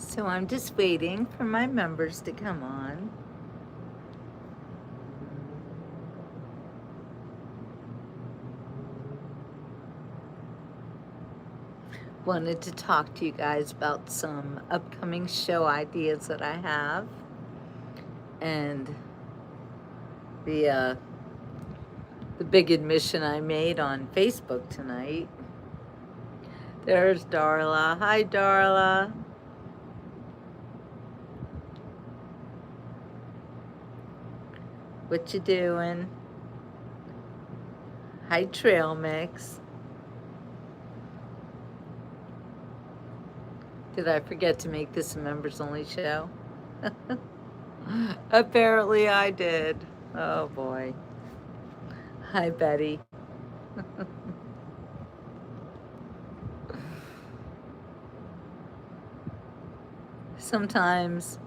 So I'm just waiting for my members to come on. Wanted to talk to you guys about some upcoming show ideas that I have, and the big admission I made on Facebook tonight. There's Darla. Hi, Darla. What you doing? Hi, Trail Mix. Did I forget to make this a members-only show? Apparently I did. Oh, boy. Hi, Betty. Sometimes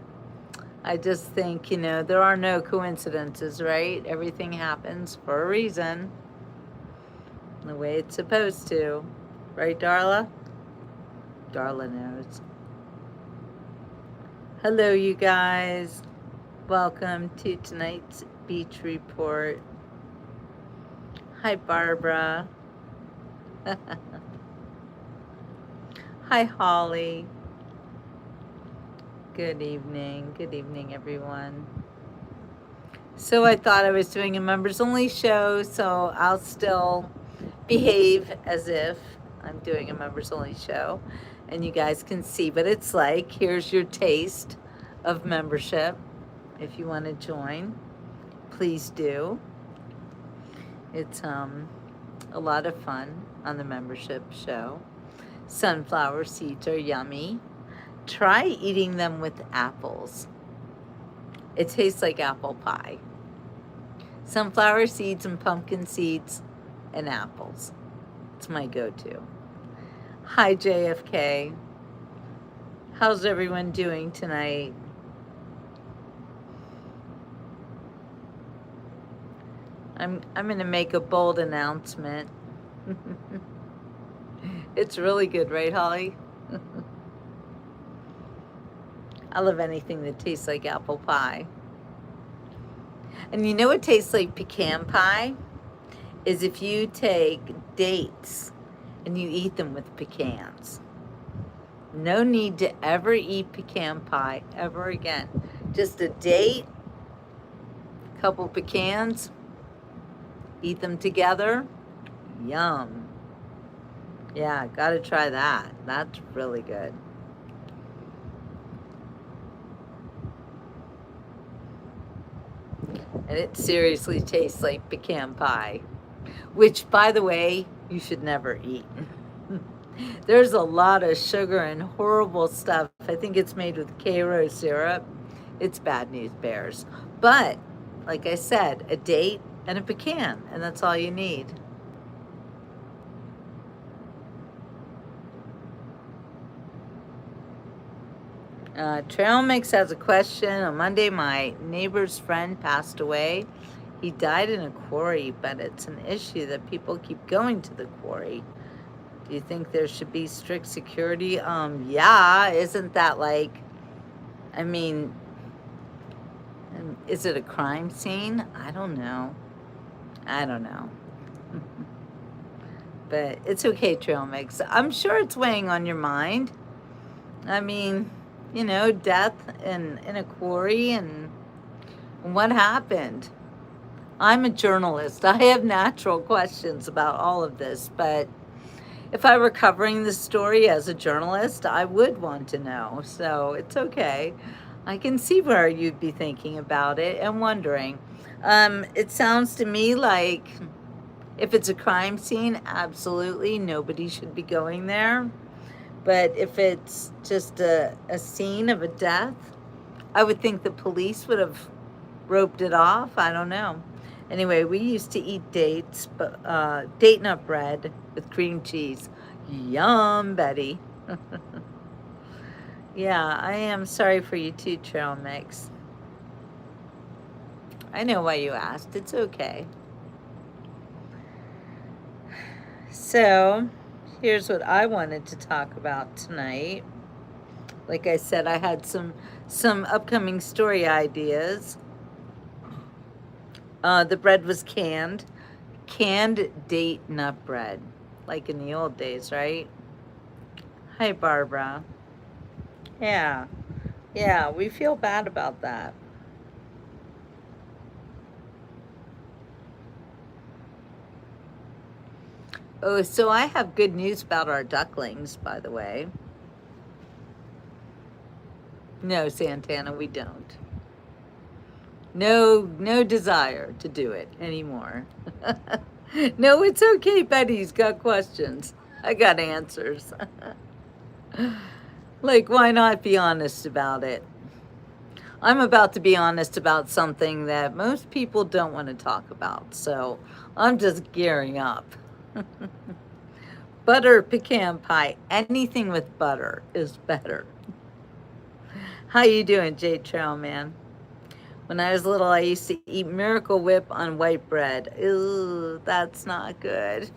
I just think, there are no coincidences, right? Everything happens for a reason, the way it's supposed to. Right, Darla? Darla knows. Hello, you guys. Welcome to tonight's beach report. Hi, Barbara. Hi, Holly. Good evening, everyone. So I thought I was doing a members-only show, so I'll still behave as if I'm doing a members-only show, and you guys can see what it's like. Here's your taste of membership. If you want to join, please do. It's a lot of fun on the membership show. Sunflower seeds are yummy. Try eating them with apples. It tastes like apple pie. Sunflower seeds and pumpkin seeds and apples. It's my go-to. Hi, JFK. How's everyone doing tonight? I'm going to make a bold announcement. It's really good, right, Holly? I love anything that tastes like apple pie. And you know what tastes like pecan pie? Is if you take dates and you eat them with pecans. No need to ever eat pecan pie ever again. Just a date, couple pecans, eat them together. Yum. Yeah, gotta try that. That's really good. And it seriously tastes like pecan pie, which, by the way, you should never eat. There's a lot of sugar and horrible stuff. I think it's made with Karo syrup. It's bad news bears. But, like I said, a date and a pecan, and that's all you need. Trail Mix has a question. On Monday, my neighbor's friend passed away. He died in a quarry, but it's an issue that people keep going to the quarry. Do you think there should be strict security? Yeah, isn't that like, I mean, is it a crime scene? I don't know. But it's okay, Trail Mix. I'm sure it's weighing on your mind. I mean, death in a quarry and what happened. I'm a journalist. I have natural questions about all of this, but if I were covering this story as a journalist, I would want to know. So it's okay. I can see where you'd be thinking about it and wondering. It sounds to me like if it's a crime scene, absolutely nobody should be going there. But if it's just a scene of a death, I would think the police would have roped it off. I don't know. Anyway, we used to eat dates, date nut bread with cream cheese. Yum, Betty. Yeah, I am sorry for you too, Trail Mix. I know why you asked. It's okay. So, here's what I wanted to talk about tonight. Like I said, I had some upcoming story ideas. The bread was canned. Canned date nut bread. Like in the old days, right? Hi, Barbara. Yeah. Yeah, we feel bad about that. Oh, so I have good news about our ducklings, by the way. No, Santana, we don't. No desire to do it anymore. No, it's okay, Betty's got questions. I got answers. Like, why not be honest about it? I'm about to be honest about something that most people don't want to talk about, so I'm just gearing up. Butter pecan pie. Anything with butter is better. How you doing, Jade Trail Man? When I was little, I used to eat Miracle Whip on white bread. Ooh, that's not good.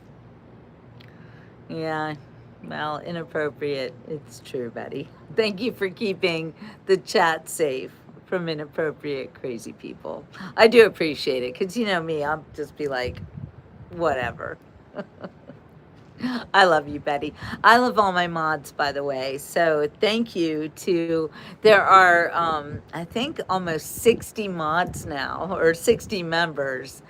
Yeah, well, inappropriate. It's true, Betty. Thank you for keeping the chat safe from inappropriate, crazy people. I do appreciate it, because you know me, I'll just be like, whatever. I love you, Betty. I love all my mods, by the way. So thank you to, there are, I think almost 60 mods now, or 60 members,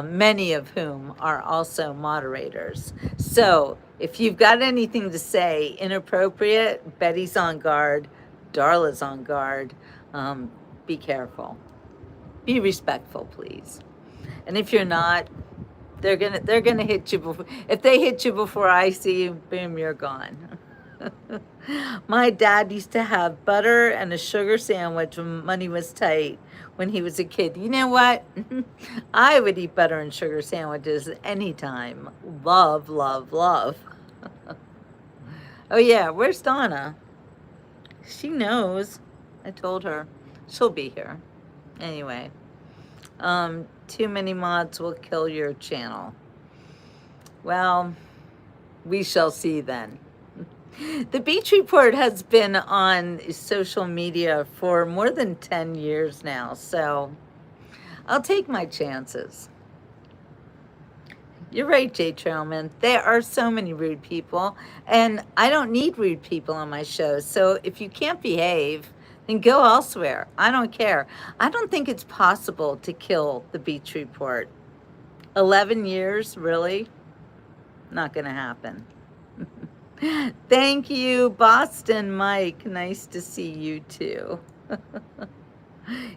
many of whom are also moderators. So if you've got anything to say inappropriate, Betty's on guard, Darla's on guard. Be careful. Be respectful, please. And if you're not, they're gonna hit you before, if they hit you before I see you, boom, you're gone. My dad used to have butter and a sugar sandwich when money was tight when he was a kid. You know what? I would eat butter and sugar sandwiches anytime. Love, love, love. Oh yeah, where's Donna? She knows. I told her. She'll be here. Anyway, too many mods will kill your channel. Well, we shall see then. The Beach Report has been on social media for more than 10 years now, so I'll take my chances. You're right, Jay Trailman. There are so many rude people, and I don't need rude people on my show. So if you can't behave, then go elsewhere. I don't care. I don't think it's possible to kill the Beach Report. 11 years, really? Not going to happen. Thank you, Boston Mike. Nice to see you too.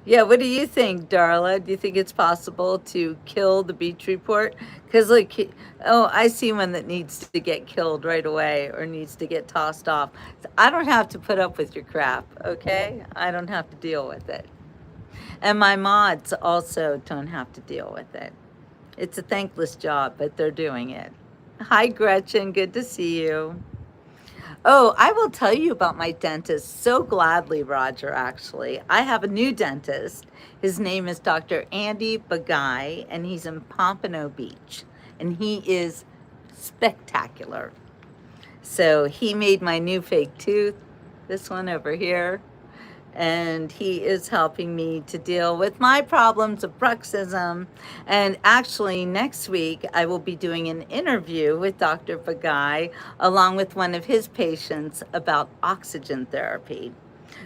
Yeah, what do you think, Darla? Do you think it's possible to kill the Beach Report? Because, like, oh, I see one that needs to get killed right away or needs to get tossed off. So I don't have to put up with your crap, okay? I don't have to deal with it. And my mods also don't have to deal with it. It's a thankless job, but they're doing it. Hi, Gretchen. Good to see you. Oh, I will tell you about my dentist so gladly, Roger, actually. I have a new dentist. His name is Dr. Andy Bagay, and he's in Pompano Beach. And he is spectacular. So he made my new fake tooth, this one over here. And he is helping me to deal with my problems of bruxism. And actually, next week, I will be doing an interview with Dr. Bagay, along with one of his patients, about oxygen therapy.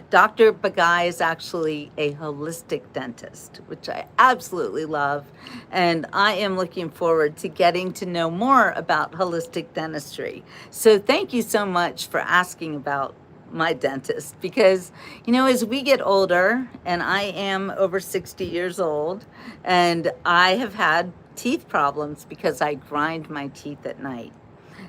Dr. Bagay is actually a holistic dentist, which I absolutely love. And I am looking forward to getting to know more about holistic dentistry. So thank you so much for asking about my dentist, because, you know, as we get older, and I am over 60 years old, and I have had teeth problems because I grind my teeth at night.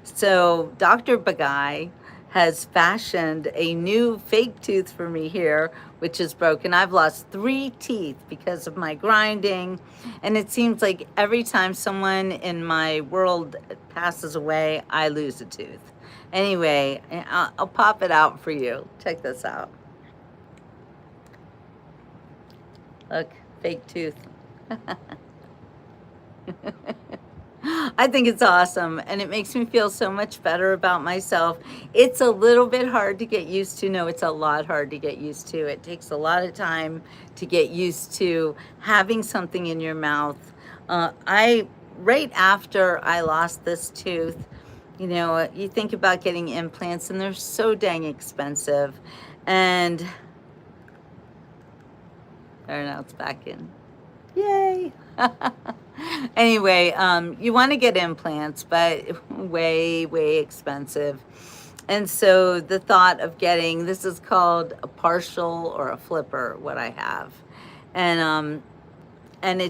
So Dr. Bagay has fashioned a new fake tooth for me here, which is broken. I've lost 3 teeth because of my grinding, and it seems like every time someone in my world passes away, I lose a tooth. Anyway, I'll pop it out for you. Check this out. Look, fake tooth. I think it's awesome, and it makes me feel so much better about myself. It's a little bit hard to get used to. No, it's a lot hard to get used to. It takes a lot of time to get used to having something in your mouth. I right after I lost this tooth, you know, you think about getting implants, and they're so dang expensive, and there, now it's back in. Yay. Anyway, you want to get implants, but way, way expensive. And so the thought of getting, this is called a partial or a flipper, what I have. And and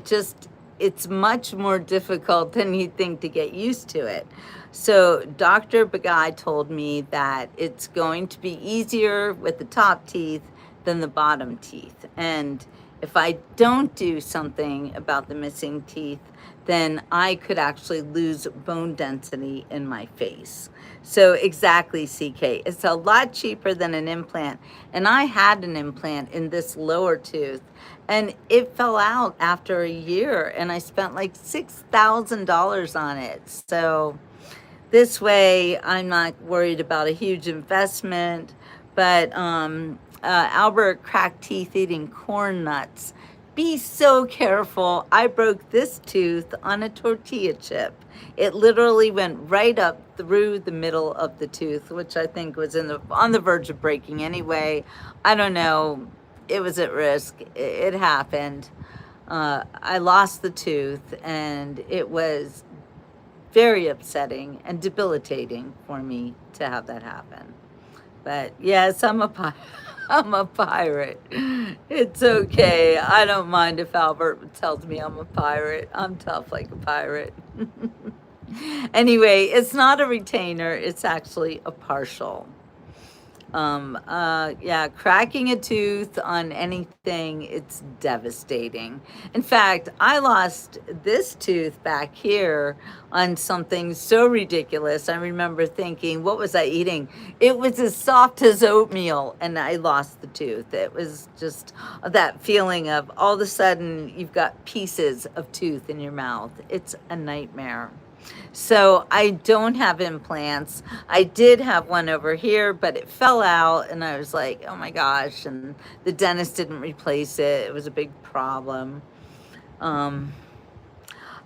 it's much more difficult than you think to get used to it. So Dr. Bagai told me that it's going to be easier with the top teeth than the bottom teeth. And if I don't do something about the missing teeth, then I could actually lose bone density in my face. So exactly, CK. It's a lot cheaper than an implant. And I had an implant in this lower tooth, and it fell out after a year, and I spent like $6,000 on it. So this way, I'm not worried about a huge investment. But Albert cracked teeth eating corn nuts. Be so careful. I broke this tooth on a tortilla chip. It literally went right up through the middle of the tooth, which I think was on the verge of breaking anyway. I don't know. It was at risk. It happened. I lost the tooth, and it was very upsetting and debilitating for me to have that happen. But yes, I'm a pirate. It's okay. I don't mind if Albert tells me I'm a pirate. I'm tough like a pirate. Anyway, it's not a retainer. It's actually a partial. Yeah, cracking a tooth on anything, it's devastating. In fact, I lost this tooth back here on something so ridiculous. I remember thinking, what was I eating? It was as soft as oatmeal, and I lost the tooth. It was just that feeling of all of a sudden you've got pieces of tooth in your mouth. It's a nightmare. So I don't have implants. I did have one over here, but it fell out, and I was like, oh my gosh, and the dentist didn't replace it. It was a big problem. Um,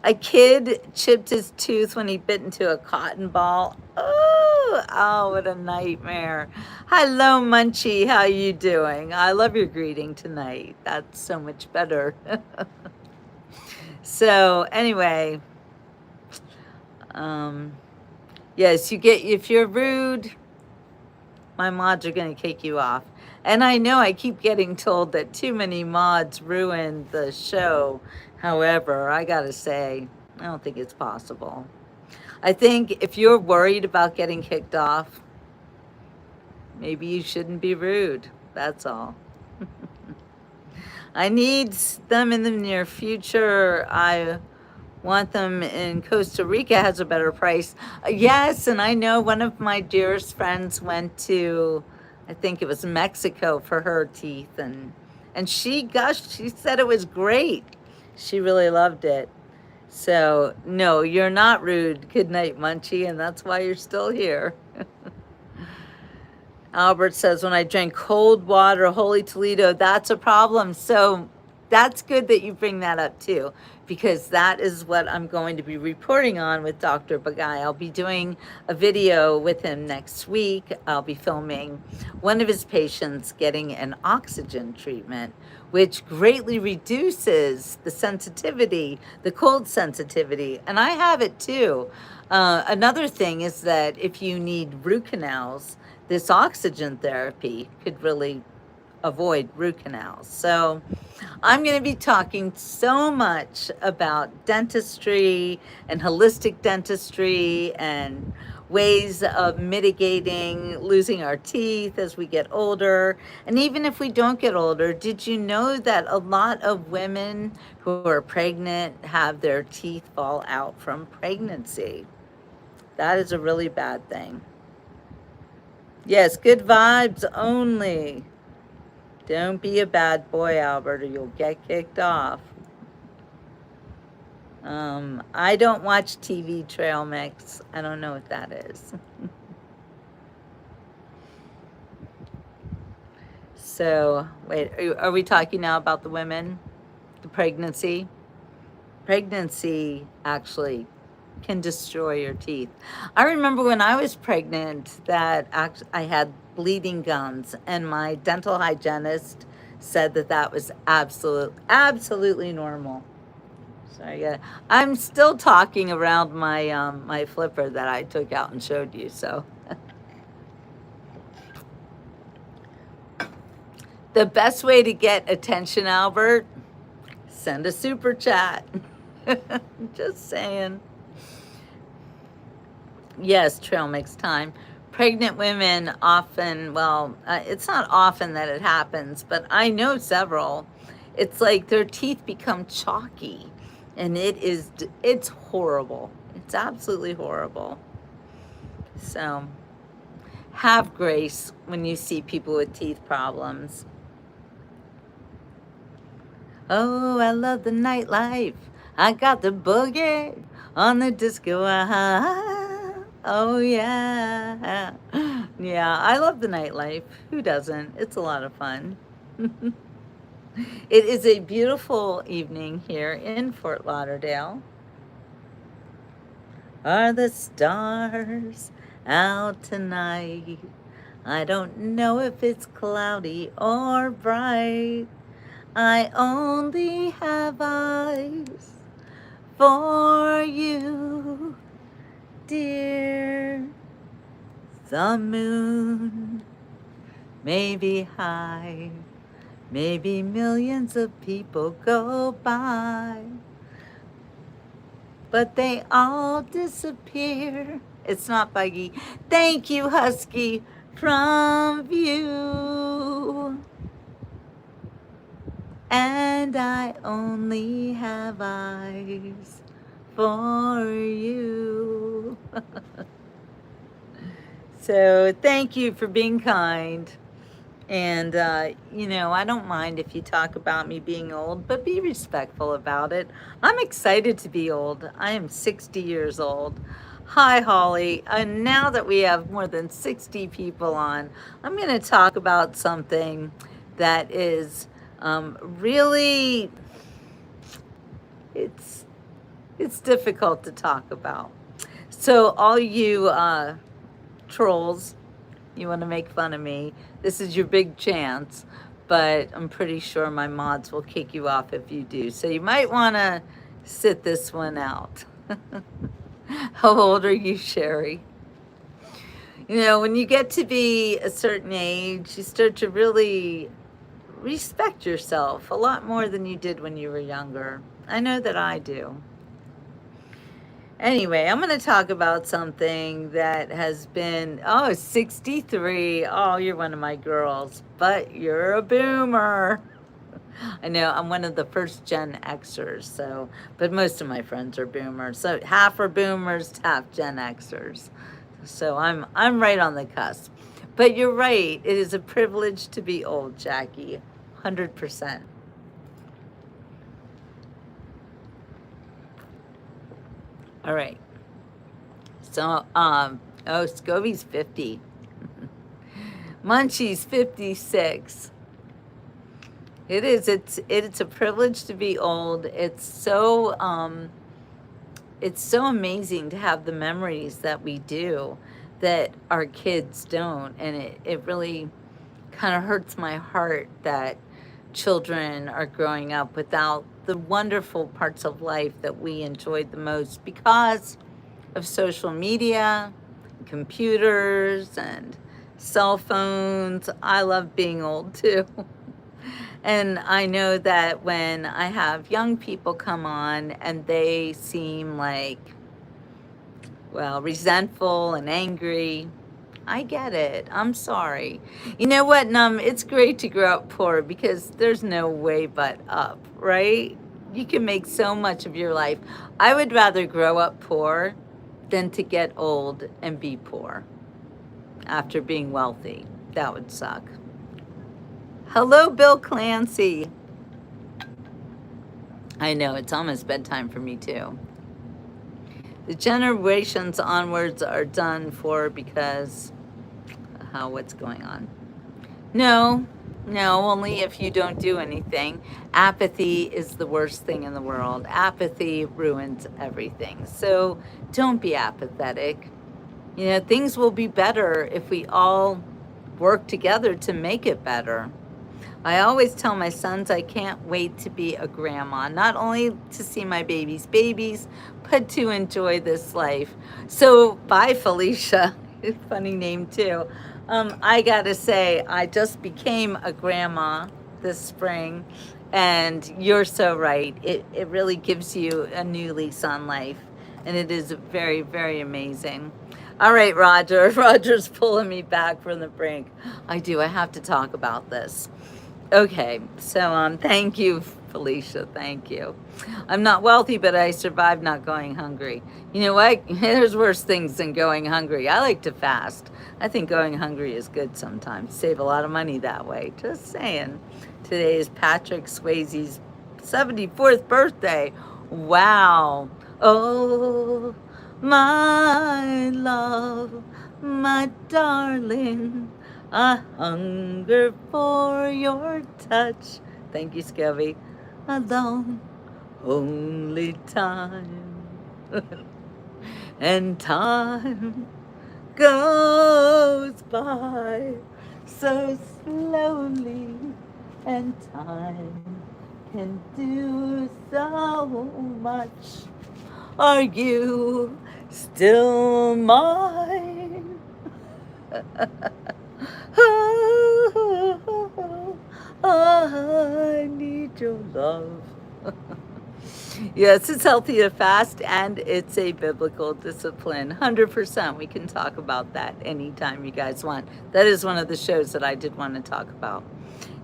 a kid chipped his tooth when he bit into a cotton ball. Oh, what a nightmare. Hello, Munchie. How you doing? I love your greeting tonight. That's so much better. So anyway, yes, if you're rude, my mods are going to kick you off. And I know I keep getting told that too many mods ruin the show. However, I got to say, I don't think it's possible. I think if you're worried about getting kicked off, maybe you shouldn't be rude. That's all. I need them in the near future. I want them in Costa Rica has a better price. Yes, and I know one of my dearest friends went to, I think it was Mexico for her teeth, and she gushed. She said it was great. She really loved it. So no, you're not rude. Good night, Munchie, and that's why you're still here. Albert says, when I drink cold water, Holy Toledo, that's a problem. So that's good that you bring that up too, because that is what I'm going to be reporting on with Dr. Bagai. I'll be doing a video with him next week. I'll be filming one of his patients getting an oxygen treatment, which greatly reduces the sensitivity, the cold sensitivity. And I have it too. Another thing is that if you need root canals, this oxygen therapy could really avoid root canals. So I'm going to be talking so much about dentistry and holistic dentistry and ways of mitigating losing our teeth as we get older. And even if we don't get older, did you know that a lot of women who are pregnant have their teeth fall out from pregnancy? That is a really bad thing. Yes, good vibes only. Don't be a bad boy, Albert, or you'll get kicked off. I don't watch TV trail mix. I don't know what that is. So, wait, are we talking now about the women? The pregnancy? Pregnancy actually can destroy your teeth. I remember when I was pregnant that I had bleeding gums, and my dental hygienist said that that was absolutely normal. So yeah, I'm still talking around my my flipper that I took out and showed you. So the best way to get attention, Albert, send a super chat. Just saying. Yes, trail mix time. Pregnant women often, well, it's not often that it happens, but I know several. It's like their teeth become chalky, and it's horrible. It's absolutely horrible. So have grace when you see people with teeth problems. Oh, I love the nightlife. I got the boogie on the disco. Oh, yeah. Yeah, I love the nightlife. Who doesn't? It's a lot of fun. It is a beautiful evening here in Fort Lauderdale. Are the stars out tonight? I don't know if it's cloudy or bright. I only have eyes for you, dear. The moon may be high, maybe millions of people go by, but they all disappear. It's not buggy. Thank you, Husky, from view. And I only have eyes for you. So thank you for being kind. And, you know, I don't mind if you talk about me being old, but be respectful about it. I'm excited to be old. I am 60 years old. Hi, Holly. And now that we have more than 60 people on, I'm going to talk about something that is really, it's difficult to talk about. So all you trolls, you want to make fun of me, this is your big chance, but I'm pretty sure my mods will kick you off if you do. So you might want to sit this one out. How old are you, Sherry? You know, when you get to be a certain age, you start to really respect yourself a lot more than you did when you were younger. I know that I do. Anyway, I'm going to talk about something that has been, oh, 63. Oh, you're one of my girls, but you're a boomer. I know I'm one of the first Gen Xers, so, but most of my friends are boomers. So half are boomers, half Gen Xers. So I'm right on the cusp. But you're right, it is a privilege to be old, Jackie. 100%. All right. So, oh, Scobie's 50. Munchie's 56. It's a privilege to be old. It's so amazing to have the memories that we do that our kids don't. And it really kind of hurts my heart that children are growing up without the wonderful parts of life that we enjoyed the most because of social media, computers, and cell phones. I love being old too. And I know that when I have young people come on and they seem like, well, resentful and angry, I get it. I'm sorry. You know what, Num? It's great to grow up poor because there's no way but up, right? You can make so much of your life. I would rather grow up poor than to get old and be poor after being wealthy. That would suck. Hello, Bill Clancy. I know, it's almost bedtime for me too. The generations onwards are done for because how what's going on. No, no, only if you don't do anything. Apathy is the worst thing in the world. Apathy ruins everything. So don't be apathetic. You know, things will be better if we all work together to make it better. I always tell my sons I can't wait to be a grandma, not only to see my babies, but to enjoy this life. So, bye, Felicia. Funny name, too. I gotta say, I just became a grandma this spring, and you're so right. It really gives you a new lease on life, and it is very, very amazing. All right, Roger. Roger's pulling me back from the brink. I do. I have to talk about this. Okay, so thank you, Felicia. Thank you. I'm not wealthy, but I survived not going hungry. You know what? There's worse things than going hungry. I like to fast. I think going hungry is good sometimes. Save a lot of money that way. Just saying. Today is Patrick Swayze's 74th birthday. Wow. Oh, my love, my darling. I hunger for your touch. Thank you, Scubby. Alone, only time. And time goes by so slowly, and time can do so much. Are you still mine? I need your love. Yes, it's healthy to fast and it's a biblical discipline. 100%. We can talk about that anytime you guys want. That is one of the shows that I did want to talk about.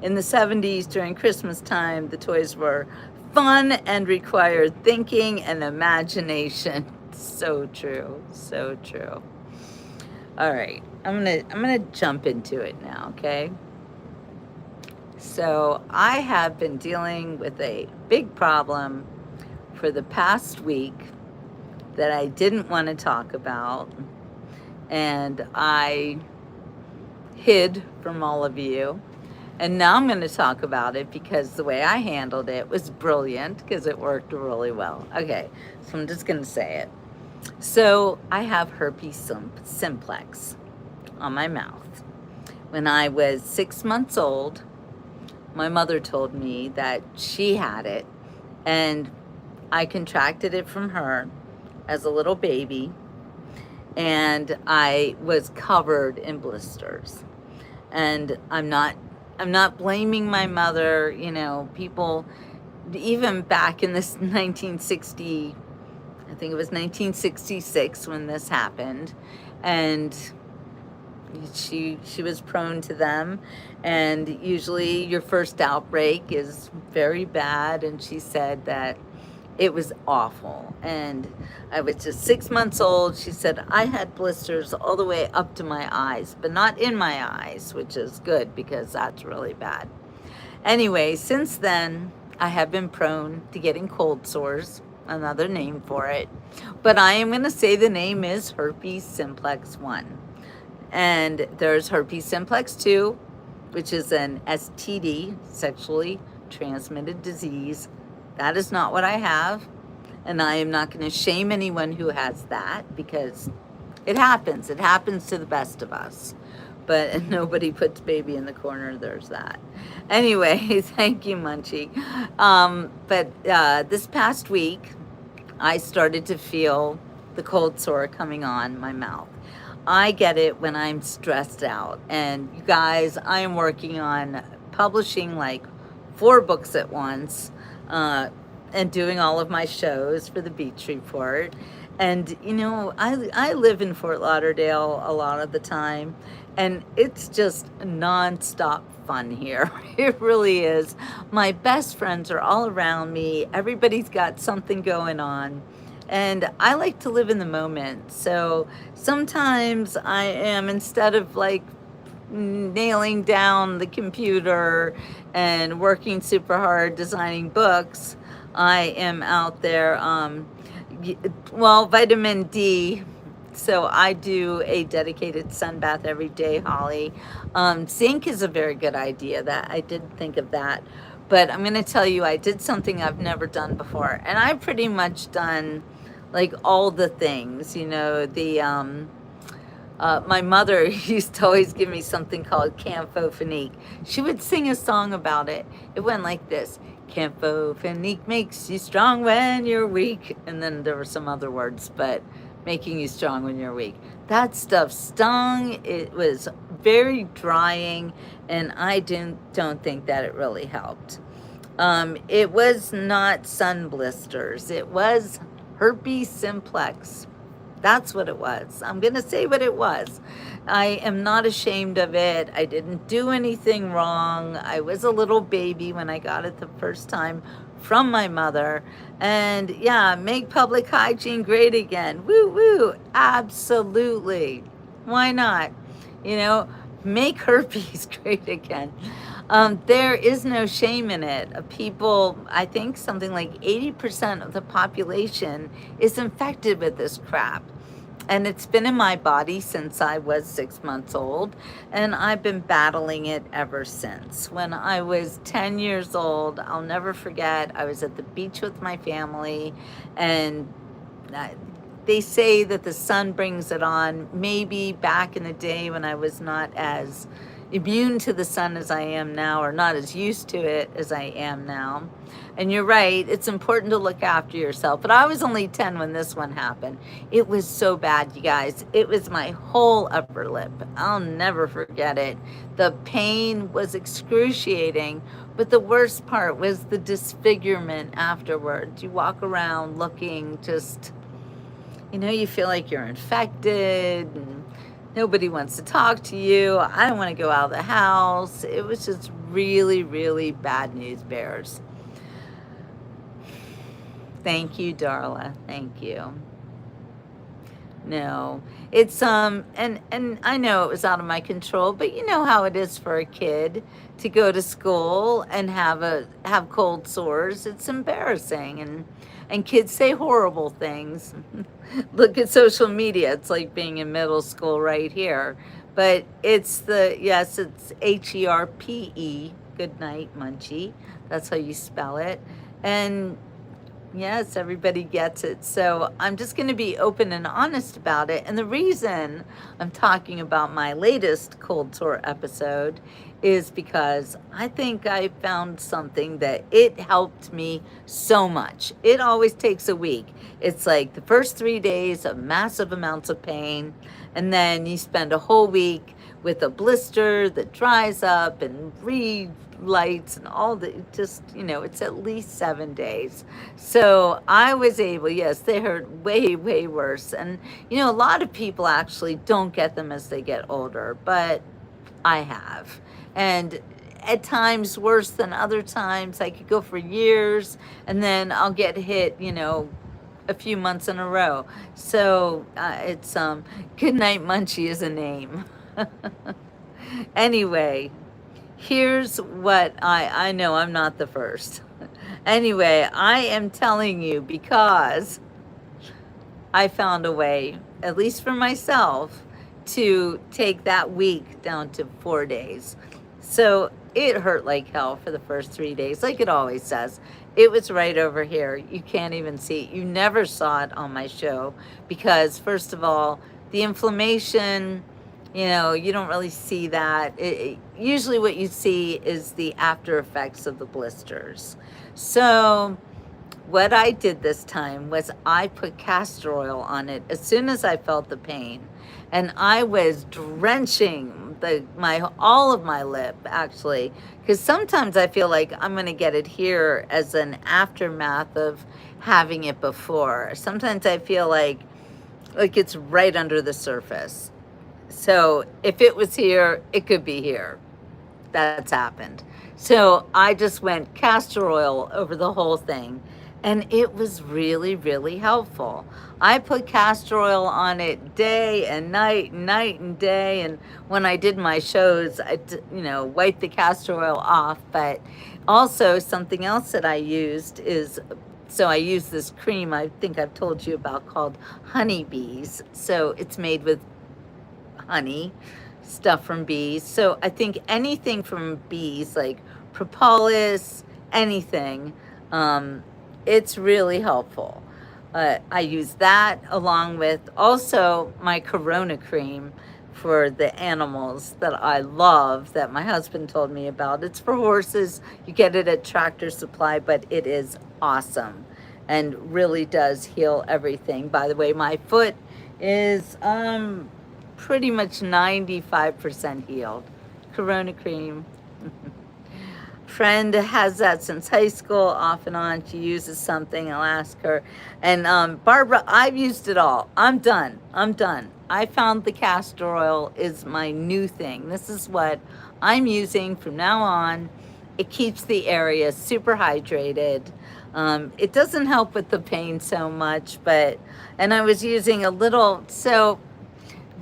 In the 70s, during Christmas time, the toys were fun and required thinking and imagination. So true. So true. All right. I'm gonna jump into it now, okay? So I have been dealing with a big problem for the past week that I didn't want to talk about, and I hid from all of you. And now I'm going to talk about it because the way I handled it was brilliant because it worked really well. Okay, so I'm just going to say it. So I have herpes simplex on my mouth. When I was 6 months old, my mother told me that she had it, and I contracted it from her as a little baby, and I was covered in blisters. And I'm not blaming my mother. You know, people, even back in this 1960, I think it was 1966 when this happened, and she was prone to them, and usually your first outbreak is very bad, and she said that it was awful. And I was just 6 months old. She said I had blisters all the way up to my eyes, but not in my eyes, which is good because that's really bad. Anyway, since then, I have been prone to getting cold sores, another name for it. But I am going to say the name is herpes simplex 1. And there's herpes simplex 2, which is an STD, sexually transmitted disease. That is not what I have. And I am not going to shame anyone who has that because it happens. It happens to the best of us. But nobody puts baby in the corner. There's that. Anyway, thank you, Munchie. But this past week, I started to feel the cold sore coming on my mouth. I get it when I'm stressed out. And you guys, I am working on publishing like 4 books at once, and doing all of my shows for the Beach Report. And, you know, I live in Fort Lauderdale a lot of the time, and it's just nonstop fun here. It really is. My best friends are all around me. Everybody's got something going on. And I like to live in the moment. So sometimes I am, instead of like nailing down the computer and working super hard designing books, I am out there. Well, vitamin D. So I do a dedicated sun bath every day, Holly. Zinc is a very good idea. That I did think of that. But I'm going to tell you, I did something I've never done before. And I've pretty much done like all the things, my mother used to always give me something called Camphofonique. She would sing a song about it. It went like this: Camphofonique makes you strong when you're weak. And then there were some other words, but making you strong when you're weak. That stuff stung. It was very drying, and I don't think that it really helped. It was not sun blisters. It was herpes simplex. That's what it was. I'm going to say what it was. I am not ashamed of it. I didn't do anything wrong. I was a little baby when I got it the first time from my mother. And yeah, make public hygiene great again. Woo woo. Absolutely. Why not? You know, make herpes great again. There is no shame in it. People, I think something like 80% of the population is infected with this crap. And it's been in my body since I was 6 months old, and I've been battling it ever since. When I was 10 years old, I'll never forget, I was at the beach with my family, and they say that the sun brings it on. Maybe back in the day when I was not as immune to the sun as I am now, or not as used to it as I am now. And you're right, it's important to look after yourself. But I was only 10 when this one happened. It was so bad, you guys. It was my whole upper lip. I'll never forget it. The pain was excruciating, but the worst part was the disfigurement afterwards. You walk around looking just, you feel like you're infected, and nobody wants to talk to you. I don't want to go out of the house. It was just really, really bad news bears. Thank you, Darla. Thank you. No, it's and I know it was out of my control, but you know how it is for a kid to go to school and have cold sores. It's embarrassing, and kids say horrible things. Look at social media. It's like being in middle school right here. But it's HERPE. Good night, Munchie. That's how you spell it. And yes, everybody gets it. So I'm just going to be open and honest about it. And the reason I'm talking about my latest cold sore episode is because I think I found something that it helped me so much. It always takes a week. It's like the first 3 days of massive amounts of pain, and then you spend a whole week with a blister that dries up and lights and all the, it's at least 7 days. So I was able, yes, they hurt way, way worse. And, a lot of people actually don't get them as they get older, but I have. And at times worse than other times. I could go for years and then I'll get hit, a few months in a row. So it's Good Night Munchie is a name. Anyway, here's what I know I'm not the first. Anyway, I am telling you because I found a way, at least for myself, to take that week down to 4 days. So it hurt like hell for the first 3 days, like it always does. It was right over here. You can't even see it. You never saw it on my show because, first of all, the inflammation, you don't really see that. Usually what you see is the after effects of the blisters. So what I did this time was I put castor oil on it as soon as I felt the pain. And I was drenching all of my lip, actually, because sometimes I feel like I'm going to get it here as an aftermath of having it before. Sometimes I feel like it's right under the surface. So if it was here, it could be here. That's happened. So I just went castor oil over the whole thing. And it was really, really helpful. I put castor oil on it day and night and day. And when I did my shows, wiped the castor oil off. But also something else that I used is, so I use this cream I think I've told you about called honeybees. So it's made with honey, stuff from bees. So I think anything from bees, like propolis, anything, it's really helpful. I use that along with also my Corona cream for the animals that I love, that my husband told me about. It's for horses. You get it at Tractor Supply, but it is awesome and really does heal everything. By the way, my foot is pretty much 95% healed. Corona cream. Friend has that since high school, off and on. She uses something, I'll ask her. And Barbara, I've used it all. I'm done. I found the castor oil is my new thing. This is what I'm using from now on. It keeps the area super hydrated. It doesn't help with the pain so much, and I was using a little, so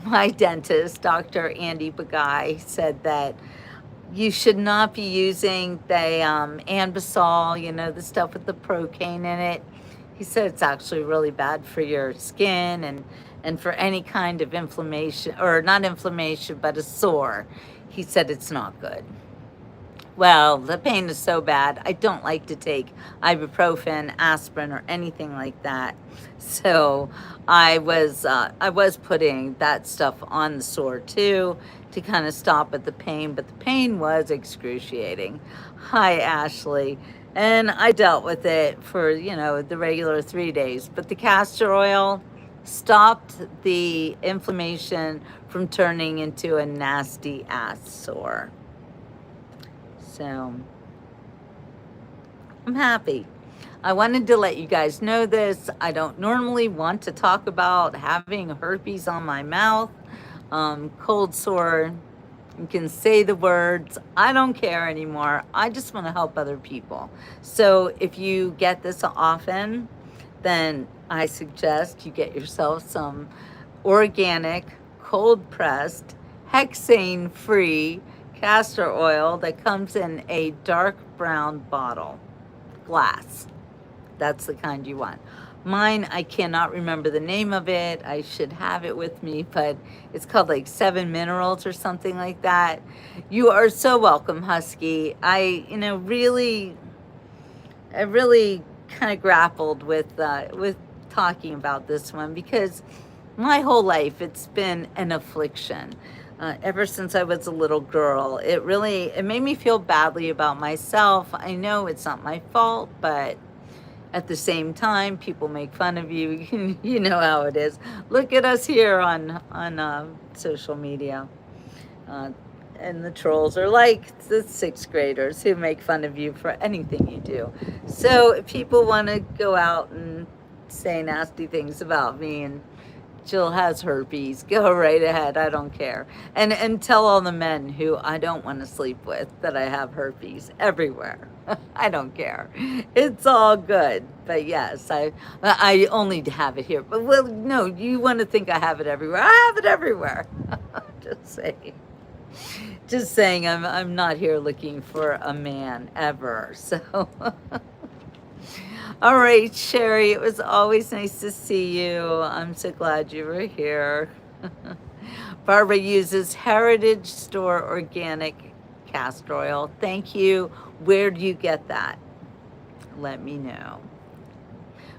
my dentist, Dr. Andy Bagay, said that you should not be using the Anbesol, the stuff with the procaine in it. He said it's actually really bad for your skin and for any kind of inflammation, or not inflammation, but a sore. He said it's not good. Well, the pain is so bad. I don't like to take ibuprofen, aspirin, or anything like that. So I was putting that stuff on the sore too to kind of stop at the pain, but the pain was excruciating. Hi, Ashley. And I dealt with it for, the regular 3 days. But the castor oil stopped the inflammation from turning into a nasty ass sore. So I'm happy. I wanted to let you guys know this. I don't normally want to talk about having herpes on my mouth, cold sore. You can say the words. I don't care anymore. I just want to help other people. So if you get this often, then I suggest you get yourself some organic, cold-pressed, hexane-free castor oil that comes in a dark brown bottle, glass. That's the kind you want. Mine, I cannot remember the name of it. I should have it with me, but it's called like 7 Minerals or something like that. You are so welcome, Husky. I really kind of grappled with talking about this one, because my whole life it's been an affliction. Ever since I was a little girl, it made me feel badly about myself. I know it's not my fault, but at the same time, people make fun of you. You know how it is. Look at us here on social media. And the trolls are like the 6th graders who make fun of you for anything you do. So if people want to go out and say nasty things about me, and Jill has herpes, go right ahead. I don't care. And tell all the men who I don't want to sleep with that I have herpes everywhere. I don't care. It's all good. But yes, I only have it here. But well, no, you want to think I have it everywhere. I have it everywhere. Just saying, I'm not here looking for a man ever. So all right, Sherry, it was always nice to see you. I'm so glad you were here. Barbara uses Heritage Store organic castor oil. Thank you. Where do you get that? Let me know.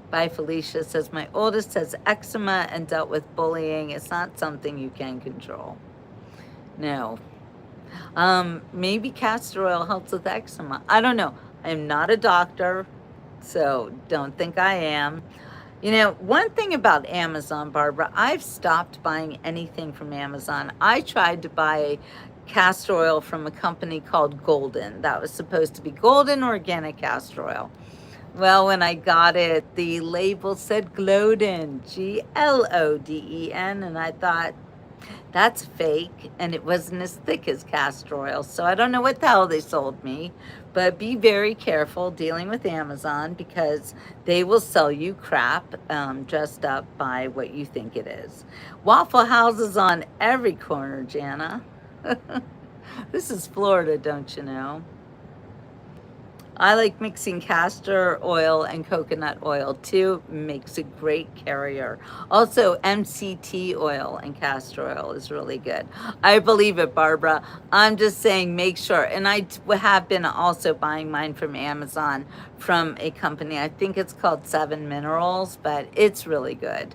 Bye, Felicia says, my oldest has eczema and dealt with bullying. It's not something you can control. No. Maybe castor oil helps with eczema. I don't know. I'm not a doctor, so don't think I am. One thing about Amazon, Barbara, I've stopped buying anything from Amazon. I tried to buy castor oil from a company called Golden. That was supposed to be Golden Organic Castor Oil. Well, when I got it, the label said Gloden, Gloden, and I thought, That's fake, and it wasn't as thick as castor oil. So I don't know what the hell they sold me, but be very careful dealing with Amazon because they will sell you crap dressed up by what you think it is. Waffle houses on every corner, Jana. This is Florida, don't you know? I like mixing castor oil and coconut oil too. Makes a great carrier. Also, MCT oil and castor oil is really good. I believe it, Barbara. I'm just saying make sure. And I have been also buying mine from Amazon from a company. I think it's called Seven Minerals, but it's really good.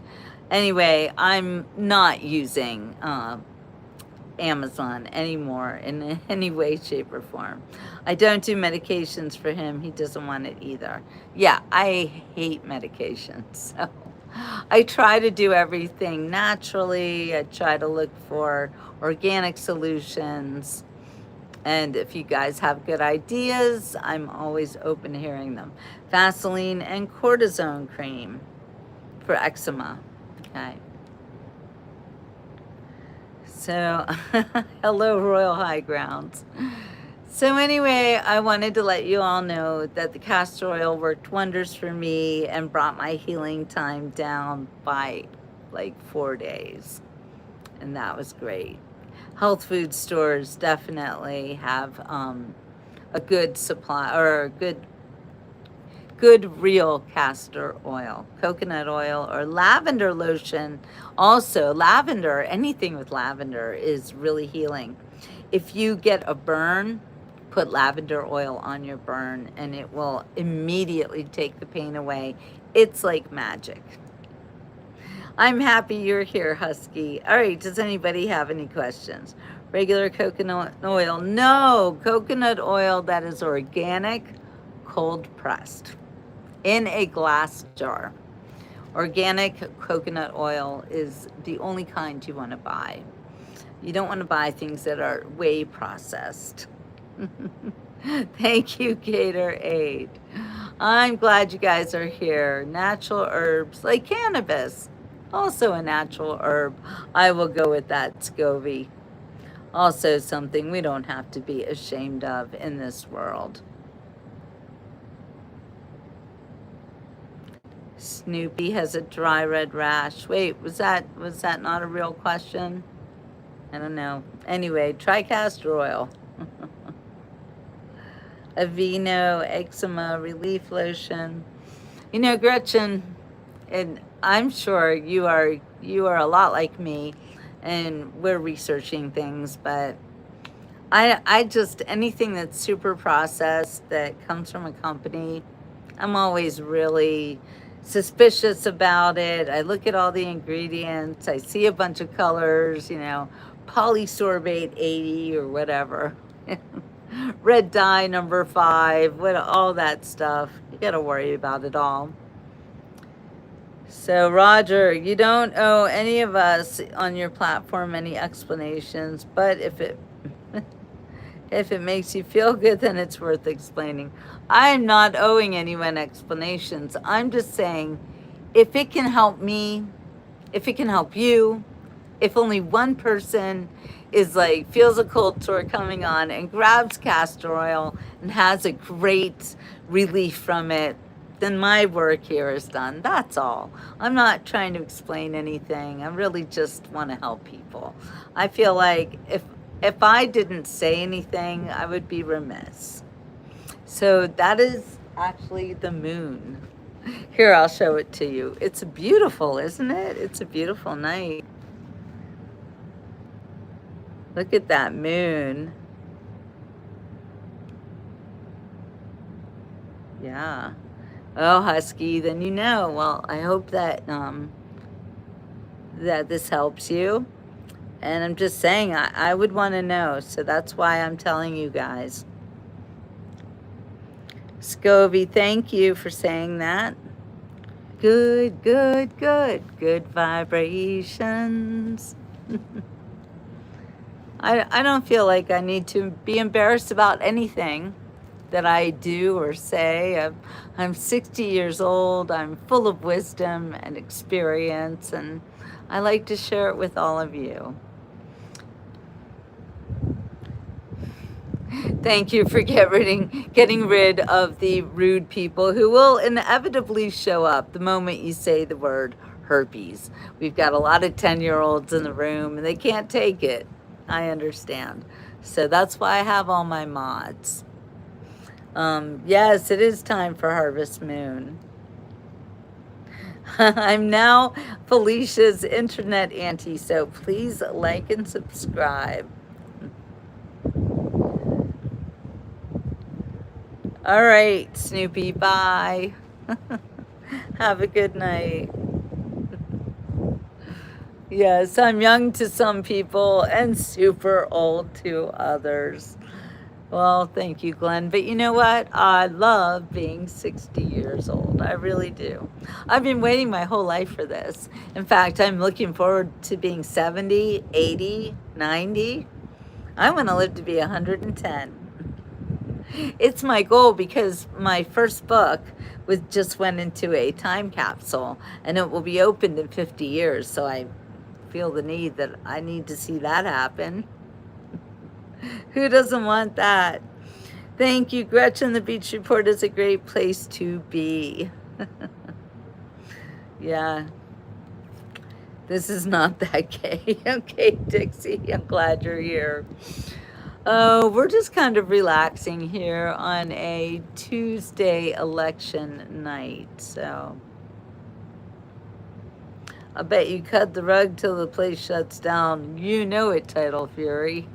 Anyway, I'm not using Amazon anymore in any way, shape, or form. I don't do medications for him. He doesn't want it either. Yeah, I hate medications. So I try to do everything naturally. I try to look for organic solutions. And if you guys have good ideas, I'm always open to hearing them. Vaseline and cortisone cream for eczema. Okay. So, hello, Royal High Grounds. So anyway, I wanted to let you all know that the castor oil worked wonders for me and brought my healing time down by like 4 days. And that was great. Health food stores definitely have a good supply or a good real castor oil, coconut oil, or lavender lotion. Also, lavender, anything with lavender is really healing. If you get a burn, put lavender oil on your burn and it will immediately take the pain away. It's like magic. I'm happy you're here, Husky. All right, does anybody have any questions? Regular coconut oil? No, coconut oil that is organic, cold pressed in a glass jar. Organic coconut oil is the only kind you want to buy. You don't want to buy things that are way processed. Thank you, Gatorade. I'm glad you guys are here. Natural herbs like cannabis, also a natural herb. I will go with that, Scovy. Also something we don't have to be ashamed of in this world. Snoopy has a dry red rash. Wait, was that not a real question? I don't know. Anyway, try castor oil. Aveeno eczema relief lotion. You know, Gretchen, and I'm sure you are a lot like me, and we're researching things, but I just anything that's super processed that comes from a company, I'm always really suspicious about it. I look at all the ingredients. I see a bunch of colors, you know, polysorbate 80 or whatever. Red dye number 5, what all that stuff. You got to worry about it all. So Roger, you don't owe any of us on your platform any explanations, but if it makes you feel good, then it's worth explaining. I'm not owing anyone explanations. I'm just saying, if it can help me, if it can help you, if only one person is like, feels a cold sore coming on and grabs castor oil and has a great relief from it, then my work here is done. That's all. I'm not trying to explain anything. I really just want to help people. I feel like if I didn't say anything, I would be remiss. So that is actually the moon. Here, I'll show it to you. It's beautiful, isn't it? It's a beautiful night. Look at that moon. Yeah. Oh, Husky, then you know. Well, I hope that that this helps you. And I'm just saying, I would want to know. So that's why I'm telling you guys. Scovy, thank you for saying that. Good, good, good. Good vibrations. I don't feel like I need to be embarrassed about anything that I do or say. I'm 60 years old. I'm full of wisdom and experience, and I like to share it with all of you. Thank you for getting rid of the rude people who will inevitably show up the moment you say the word herpes. We've got a lot of 10-year-olds in the room and they can't take it. I understand. So that's why I have all my mods. Yes, it is time for Harvest Moon. I'm now Felicia's internet auntie, so please like and subscribe. All right, Snoopy, bye. Have a good night. Yes, I'm young to some people and super old to others. Well, thank you, Glenn. But you know what? I love being 60 years old. I really do. I've been waiting my whole life for this. In fact, I'm looking forward to being 70, 80, 90. I want to live to be 110. It's my goal because my first book just went into a time capsule and it will be opened in 50 years. So I feel the need that I need to see that happen. Who doesn't want that? Thank you, Gretchen. The Beach Report is a great place to be. Yeah. This is not that gay. Okay, Dixie, I'm glad you're here. Oh, we're just kind of relaxing here on a Tuesday election night. So I bet you cut the rug till the place shuts down. You know it, Tidal Fury.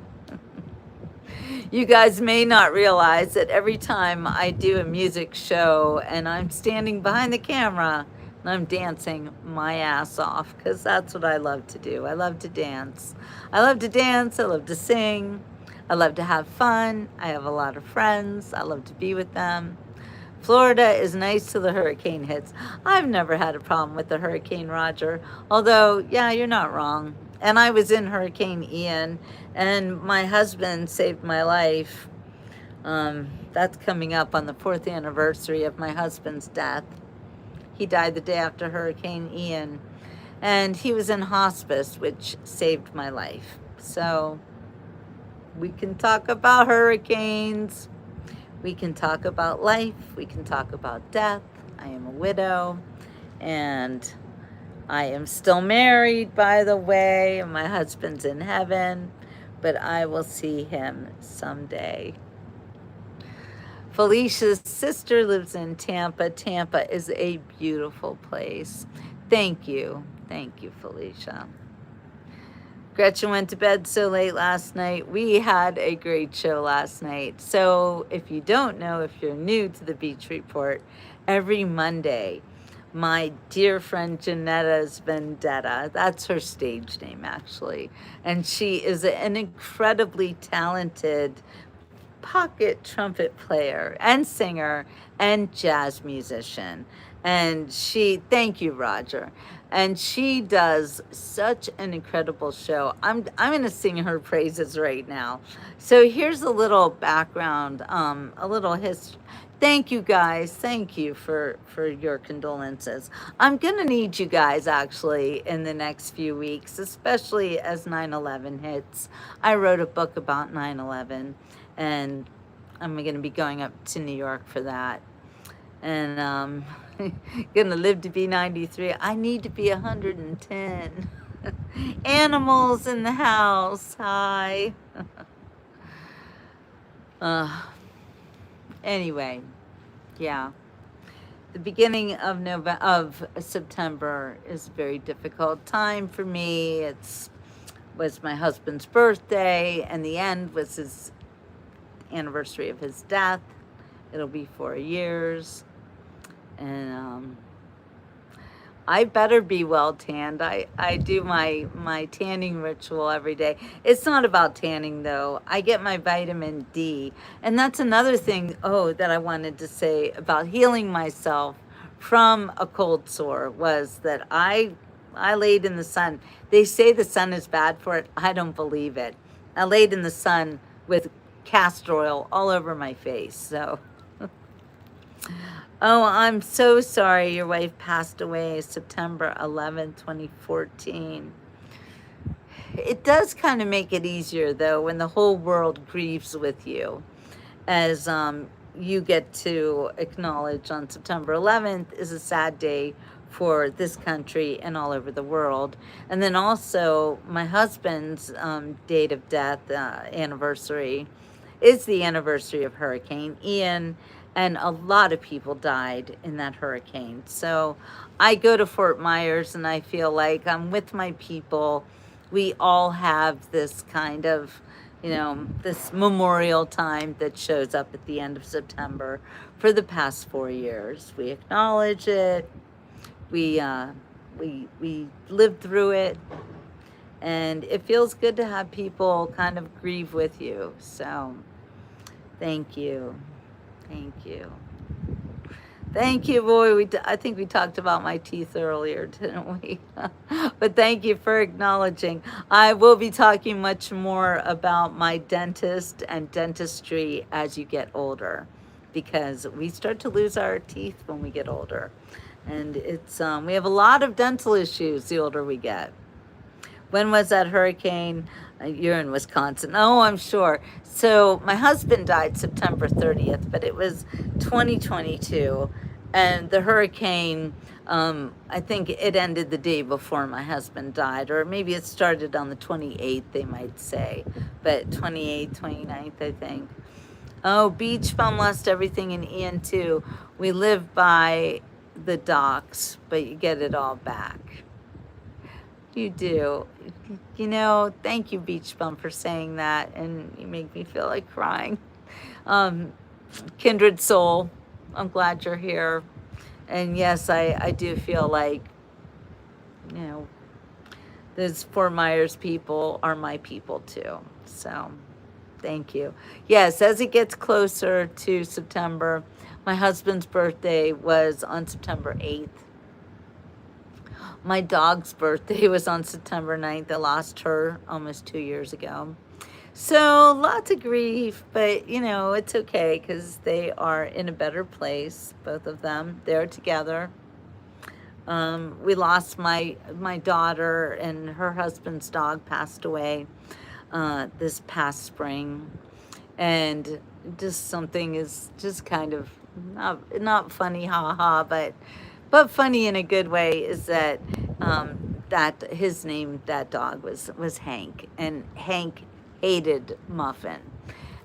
You guys may not realize that every time I do a music show and I'm standing behind the camera and I'm dancing my ass off, because that's what I love to do. I love to dance. I love to dance. I love to sing. I love to have fun. I have a lot of friends. I love to be with them. Florida is nice till the hurricane hits. I've never had a problem with the Hurricane Roger, although, yeah, you're not wrong. And I was in Hurricane Ian, and my husband saved my life. That's coming up on the 4th anniversary of my husband's death. He died the day after Hurricane Ian, and he was in hospice, which saved my life. So we can talk about hurricanes. We can talk about life. We can talk about death. I am a widow, and I am still married, by the way, and my husband's in heaven, but I will see him someday. Felicia's sister lives in Tampa. Tampa is a beautiful place. Thank you. Thank you, Felicia. Gretchen went to bed so late last night. We had a great show last night. So if you don't know, if you're new to the Beach Report, every Monday, my dear friend Janetta's Vendetta, that's her stage name actually, and she is an incredibly talented pocket trumpet player and singer and jazz musician. And thank you, Roger. And she does such an incredible show. I'm going to sing her praises right now. So here's a little background, a little history. Thank you guys. Thank you for your condolences. I'm going to need you guys actually in the next few weeks, especially as 9/11 hits. I wrote a book about 9/11 and I'm going to be going up to New York for that. And gonna live to be 93. I need to be 110. Animals in the house. Hi. Anyway, yeah. The beginning of September is a very difficult time for me. Was my husband's birthday, and the end was his anniversary of his death. It'll be 4 years. And I better be well tanned. I do my tanning ritual every day. It's not about tanning though. I get my vitamin D. And that's another thing, that I wanted to say about healing myself from a cold sore was that I laid in the sun. They say the sun is bad for it. I don't believe it. I laid in the sun with castor oil all over my face. So oh, I'm so sorry your wife passed away September 11, 2014. it does kind of make it easier, though, when the whole world grieves with you, as you get to acknowledge on September 11th is a sad day for this country and all over the world. And then also, my husband's date of death anniversary is the anniversary of Hurricane Ian, and a lot of people died in that hurricane. So I go to Fort Myers and I feel like I'm with my people. We all have this kind of, this memorial time that shows up at the end of September for the past 4 years. We acknowledge it. We lived through it, and it feels good to have people kind of grieve with you. So thank you. Thank you. Thank you, boy. I think we talked about my teeth earlier, didn't we? But thank you for acknowledging. I will be talking much more about my dentist and dentistry as you get older, because we start to lose our teeth when we get older. And it's we have a lot of dental issues the older we get. When was that hurricane? You're in Wisconsin. Oh, I'm sure. So my husband died September 30th, but it was 2022. And the hurricane, I think it ended the day before my husband died, or maybe it started on the 28th, they might say. But 28th, 29th, I think. Oh, beach bum lost everything in Ian too. We live by the docks, but you get it all back. You do. Thank you, Beach Bum, for saying that, and you make me feel like crying. Kindred soul, I'm glad you're here. And yes, I do feel like, those Fort Myers people are my people too. So thank you. Yes, as it gets closer to September, my husband's birthday was on September 8th. My dog's birthday was on September 9th. I lost her almost 2 years ago. So lots of grief, but it's okay because they are in a better place, both of them. They're together. We lost my daughter, and her husband's dog passed away this past spring. And just something is just kind of not funny, haha, but funny in a good way, is that that his name, that dog was Hank, and Hank hated Muffin.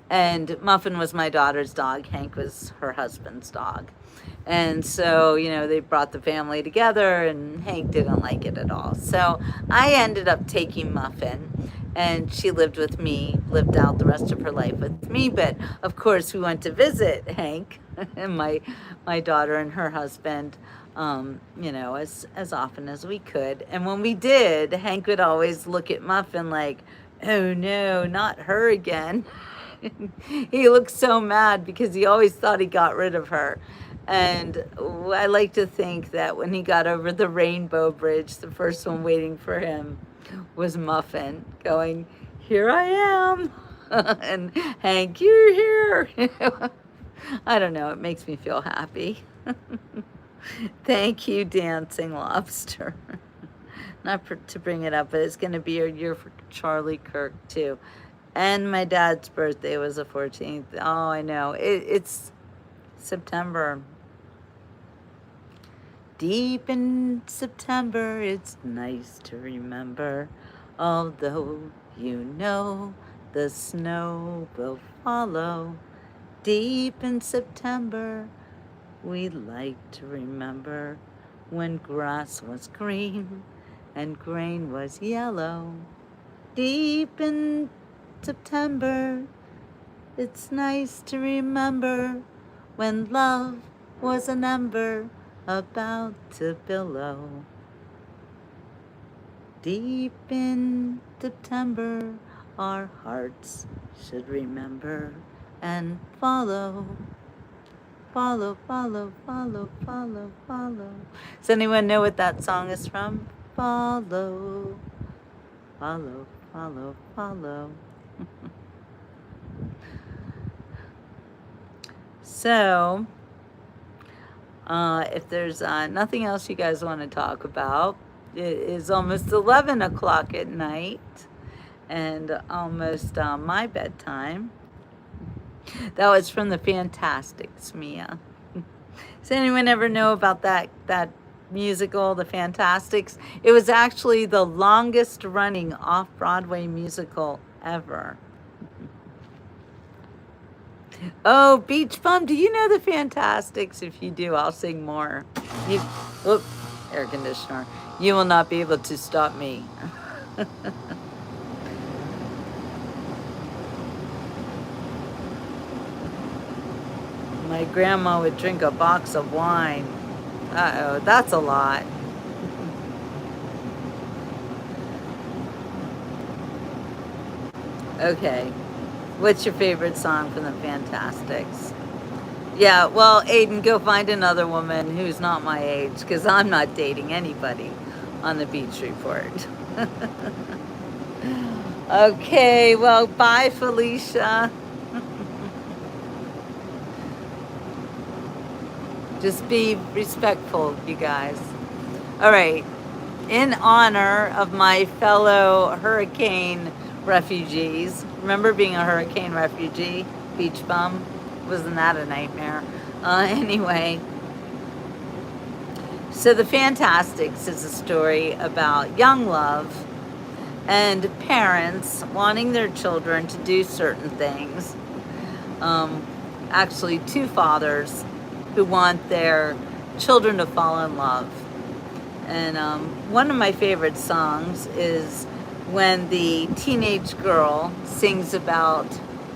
And Muffin was my daughter's dog. Hank was her husband's dog. And so, they brought the family together, and Hank didn't like it at all. So I ended up taking Muffin, and she lived with me, lived out the rest of her life with me. But of course, we went to visit Hank and my daughter and her husband, as often as we could. And when we did, Hank would always look at Muffin like, oh no, not her again. He looked so mad because he always thought he got rid of her. And I like to think that when he got over the Rainbow Bridge, the first one waiting for him was Muffin going, here I am. And Hank, you're here. I don't know. It makes me feel happy. Thank you, Dancing Lobster. Not to bring it up, but it's going to be a year for Charlie Kirk, too. And my dad's birthday was the 14th. Oh, I know. It's September. Deep in September, it's nice to remember. Although the snow will follow. Deep in September, we like to remember when grass was green and grain was yellow. Deep in September, it's nice to remember when love was an ember about to billow. Deep in September, our hearts should remember and follow. Follow, follow, follow, follow, follow. Does anyone know what that song is from? Follow, follow, follow, follow. So, if there's nothing else you guys want to talk about, it is almost 11 o'clock at night. and almost my bedtime. That was from the Fantastics, Mia. Does anyone ever know about that musical, The Fantastics? It was actually the longest running off-Broadway musical ever. Oh, Beach Bum, do you know The Fantastics? If you do, I'll sing more. You, whoop, air conditioner. You will not be able to stop me. My grandma would drink a box of wine. Uh-oh, that's a lot. Okay. What's your favorite song from the Fantastics? Yeah, well, Aiden, go find another woman who's not my age, because I'm not dating anybody on the Beach Report. Okay, well, bye, Felicia. Just be respectful, you guys. All right. In honor of my fellow hurricane refugees, remember being a hurricane refugee, Beach Bum? Wasn't that a nightmare? Anyway, so The Fantastics is a story about young love and parents wanting their children to do certain things. Actually, two fathers who want their children to fall in love. And one of my favorite songs is when the teenage girl sings about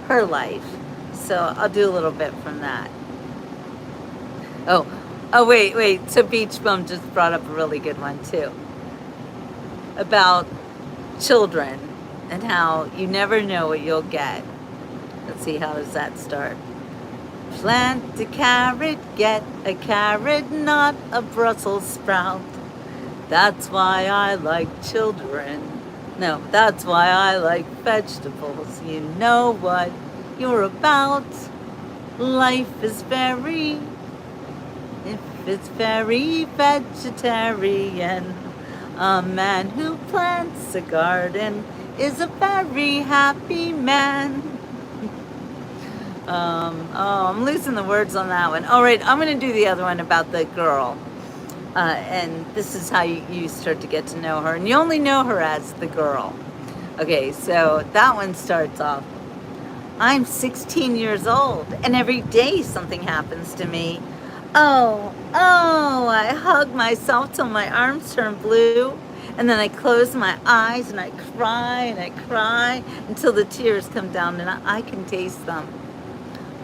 her life. So I'll do a little bit from that. Oh, wait. So Beach Bum just brought up a really good one too. About children and how you never know what you'll get. Let's see, how does that start? Plant a carrot, get a carrot, not a Brussels sprout. That's why I like children. No, that's why I like vegetables. You know what you're about. Life is very, if it's very vegetarian. A man who plants a garden is a very happy man. I'm losing the words on that one. All right, I'm going to do the other one about the girl. And this is how you start to get to know her. And you only know her as the girl. Okay, so that one starts off. I'm 16 years old, and every day something happens to me. Oh, I hug myself till my arms turn blue. And then I close my eyes and I cry until the tears come down and I can taste them.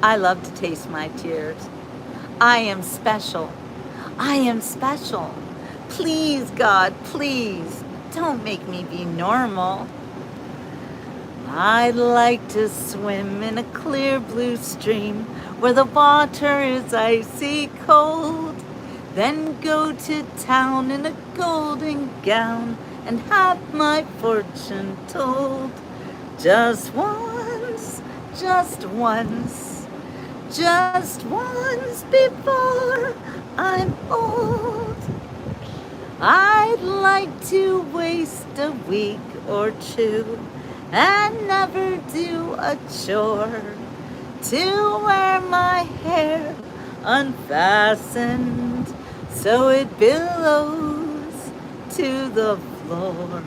I love to taste my tears. I am special. I am special. Please, God, please, don't make me be normal. I'd like to swim in a clear blue stream where the water is icy cold. Then go to town in a golden gown and have my fortune told. Just once, just once, just once before I'm old. I'd like to waste a week or two and never do a chore, to wear my hair unfastened so it billows to the floor,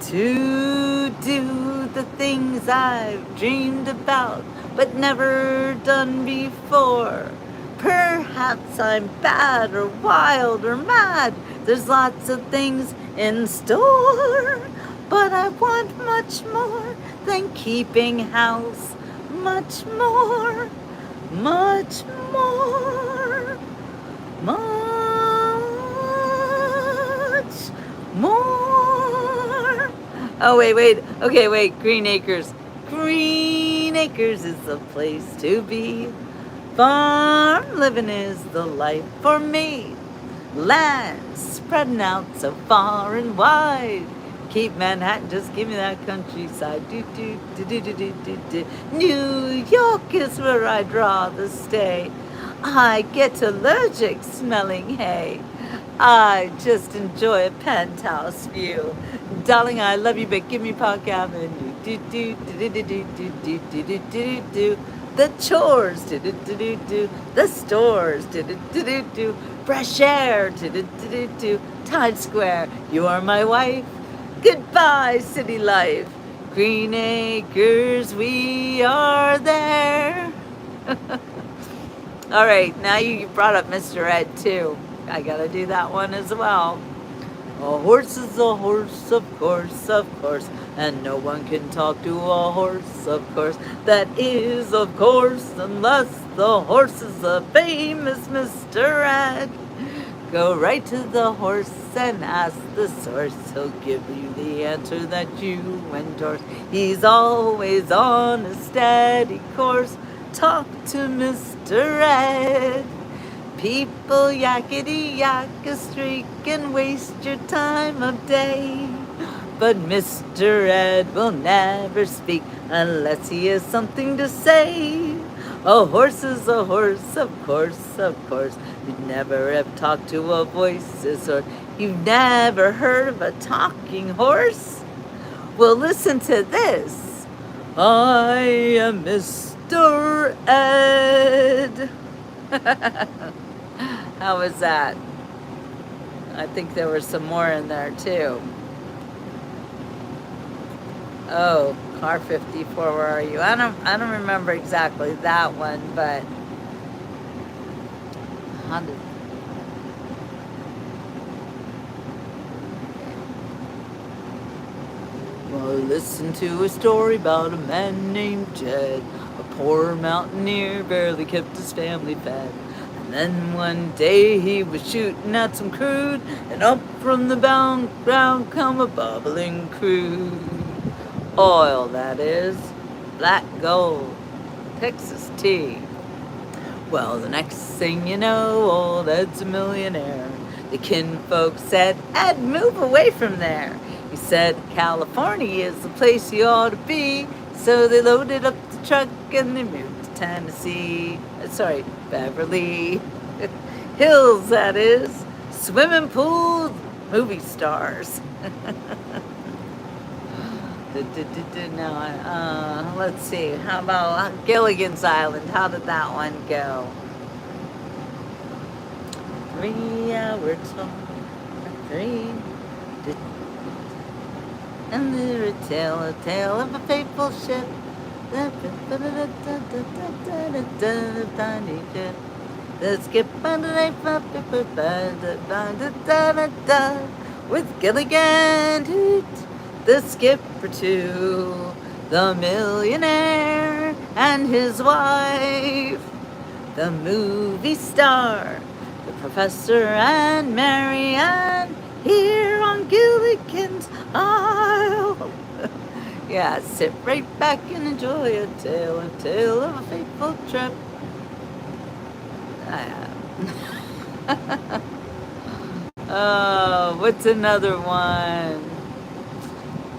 to do the things I've dreamed about but never done before. Perhaps I'm bad or wild or mad, there's lots of things in store, but I want much more than keeping house, much more, much more, much more. Oh, wait. Okay, wait, Green Acres. Green Acres is the place to be. Farm living is the life for me. Land spreading out so far and wide. Keep Manhattan, just give me that countryside. Do. New York is where I'd rather stay. I get allergic smelling hay. I just enjoy a penthouse view. Darling, I love you, but give me Park Avenue. Do. The chores, do. The stores, do. Fresh air, do. Times Square, you are my wife. Goodbye, city life. Green Acres, we are there. All right, now you brought up Mr. Ed too. I gotta do that one as well. A horse is a horse, of course, and no one can talk to a horse, of course. That is, of course, unless the horse is the famous Mr. Ed. Go right to the horse and ask the source. He'll give you the answer that you endorse. He's always on a steady course. Talk to Mr. Ed. People yakety yak a streak and waste your time of day. But Mr. Ed will never speak unless he has something to say. A horse is a horse, of course. You'd never have talked to a voice, or you've never heard of a talking horse? Well, listen to this. I am Mr. Ed. How was that? I think there were some more in there too. Oh, car 54, where are you? I don't remember exactly that one, but how did, well, listen to a story about a man named Jed. A poor mountaineer barely kept his family fed. And then one day he was shooting at some crude, and up from the ground come a bubbling crude. Oil, that is. Black gold. Texas tea. Well, the next thing you know, old Ed's a millionaire. The kinfolk said, Ed, move away from there. He said, California is the place you ought to be. So they loaded up the truck and they moved to Tennessee. Sorry, Beverly Hills, that is. Swimming pools, movie stars. Now, let's see. How about Gilligan's Island? How did that one go? 3 hour talk. 3. And the tale of a faithful ship. The skip with Gilligan. The skipper too, the millionaire and his wife, the movie star, the professor and Marianne, here on Gilligan's Isle. Yeah, sit right back and enjoy a tale of a fateful trip. Oh, what's another one?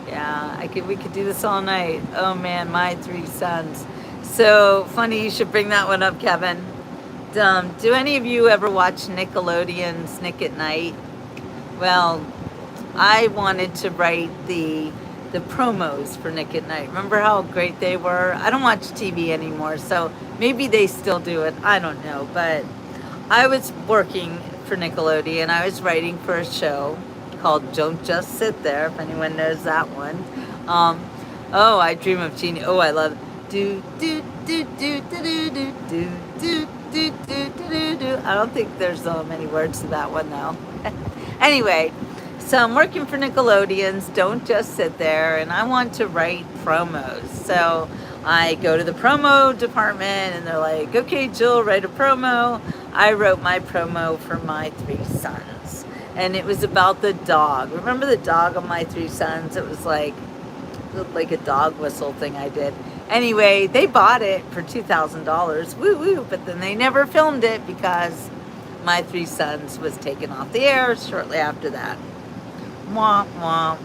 Yeah, we could do this all night. Oh man, my 3 sons. So funny you should bring that one up, Kevin. Do any of you ever watch Nickelodeon's Nick at Night? Well, I wanted to write the promos for Nick at Night. Remember how great they were? I don't watch TV anymore, so maybe they still do it. I don't know, but I was working for Nickelodeon. I was writing for a show called Don't Just Sit There, if anyone knows that one. Oh, I Dream of Jeannie. Oh, I love do do do do do do do do do do do do do. I don't think there's so many words to that one though. Anyway, so I'm working for Nickelodeon's Don't Just Sit There, and I want to write promos. So I go to the promo department and they're like, okay, Jill, write a promo. I wrote my promo for my 3 sons. And it was about the dog. Remember the dog on my 3 sons? It was like a dog whistle thing I did. Anyway, they bought it for $2,000. Woo woo. But then they never filmed it because my 3 sons was taken off the air shortly after that. Womp womp.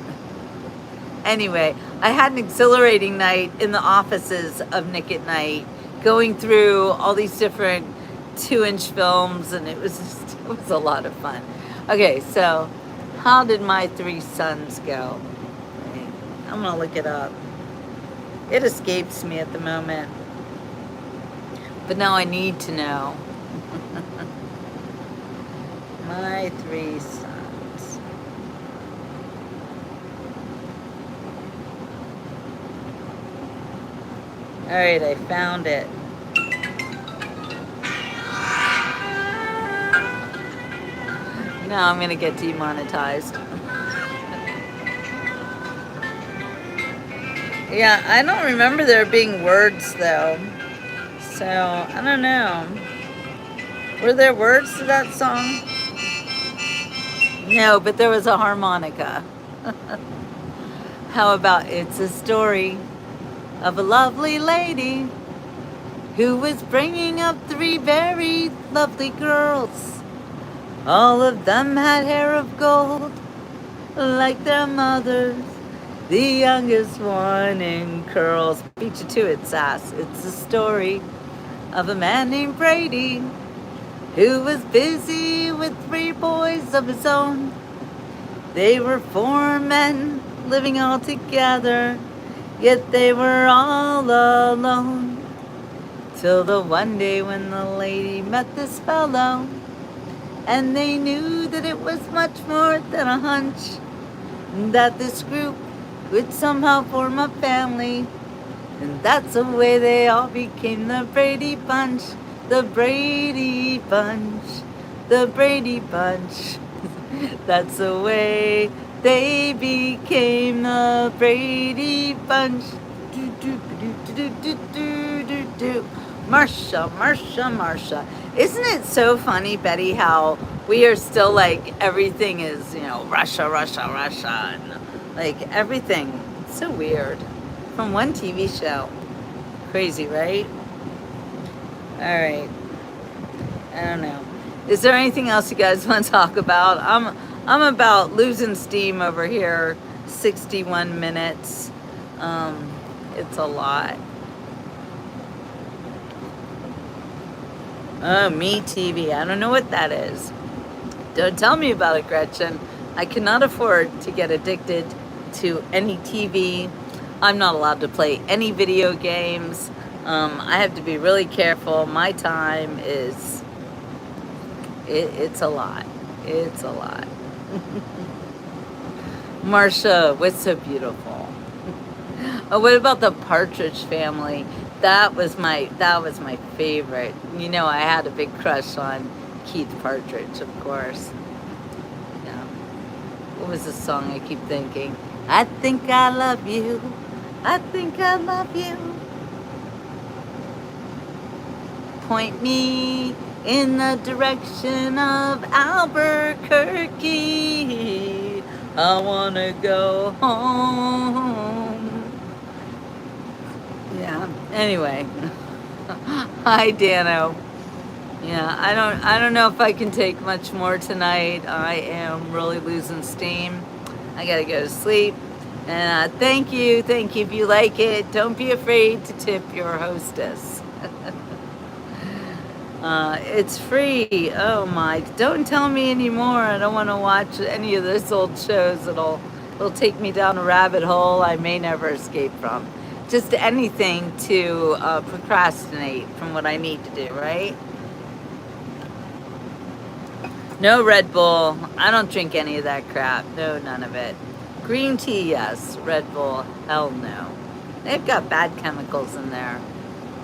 Anyway, I had an exhilarating night in the offices of Nick at Night, going through all these different 2-inch films, and it was a lot of fun. Okay, so how did my three sons go? Wait, I'm gonna look it up. It escapes me at the moment, but now I need to know. My three sons. All right, I found it. Now I'm gonna get demonetized. Yeah, I don't remember there being words though. So, I don't know. Were there words to that song? No, but there was a harmonica. How about it's a story of a lovely lady who was bringing up three very lovely girls. All of them had hair of gold, like their mothers. The youngest one in curls. Beat you to it, Sass. It's the story of a man named Brady who was busy with three boys of his own. They were four men living all together, yet they were all alone. Till the one day when the lady met this fellow, and they knew that it was much more than a hunch, that this group would somehow form a family. And that's the way they all became the Brady Bunch, the Brady Bunch, the Brady Bunch. That's the way they became the Brady Bunch. Do, do, do, do, do, do, do, do. Marsha, Marsha, Marsha. Isn't it so funny, Betty, how we are still like everything is, Russia, Russia, Russia, and like everything. It's so weird. From one TV show. Crazy, right? All right. I don't know. Is there anything else you guys want to talk about? I'm about losing steam over here. 61 minutes. It's a lot. Oh, Me TV. I don't know what that is. Don't tell me about it, Gretchen. I cannot afford to get addicted to any TV. I'm not allowed to play any video games. I have to be really careful. My time is, it's a lot. It's a lot. Marsha, what's so beautiful? Oh, what about the Partridge Family? That was my favorite. I had a big crush on Keith Partridge, of course. Yeah. What was the song I keep thinking? I think I love you. I think I love you. Point me in the direction of Albuquerque. I wanna go home. Yeah. Anyway. Hi, Dano. Yeah, I don't know if I can take much more tonight. I am really losing steam. I gotta go to sleep. And thank you. If you like it, don't be afraid to tip your hostess. It's free. Oh my, don't tell me anymore. I don't want to watch any of those old shows. It'll take me down a rabbit hole I may never escape from. Just anything to procrastinate from what I need to do, right? No Red Bull. I don't drink any of that crap. No, none of it. Green tea, yes. Red Bull, hell no. They've got bad chemicals in there.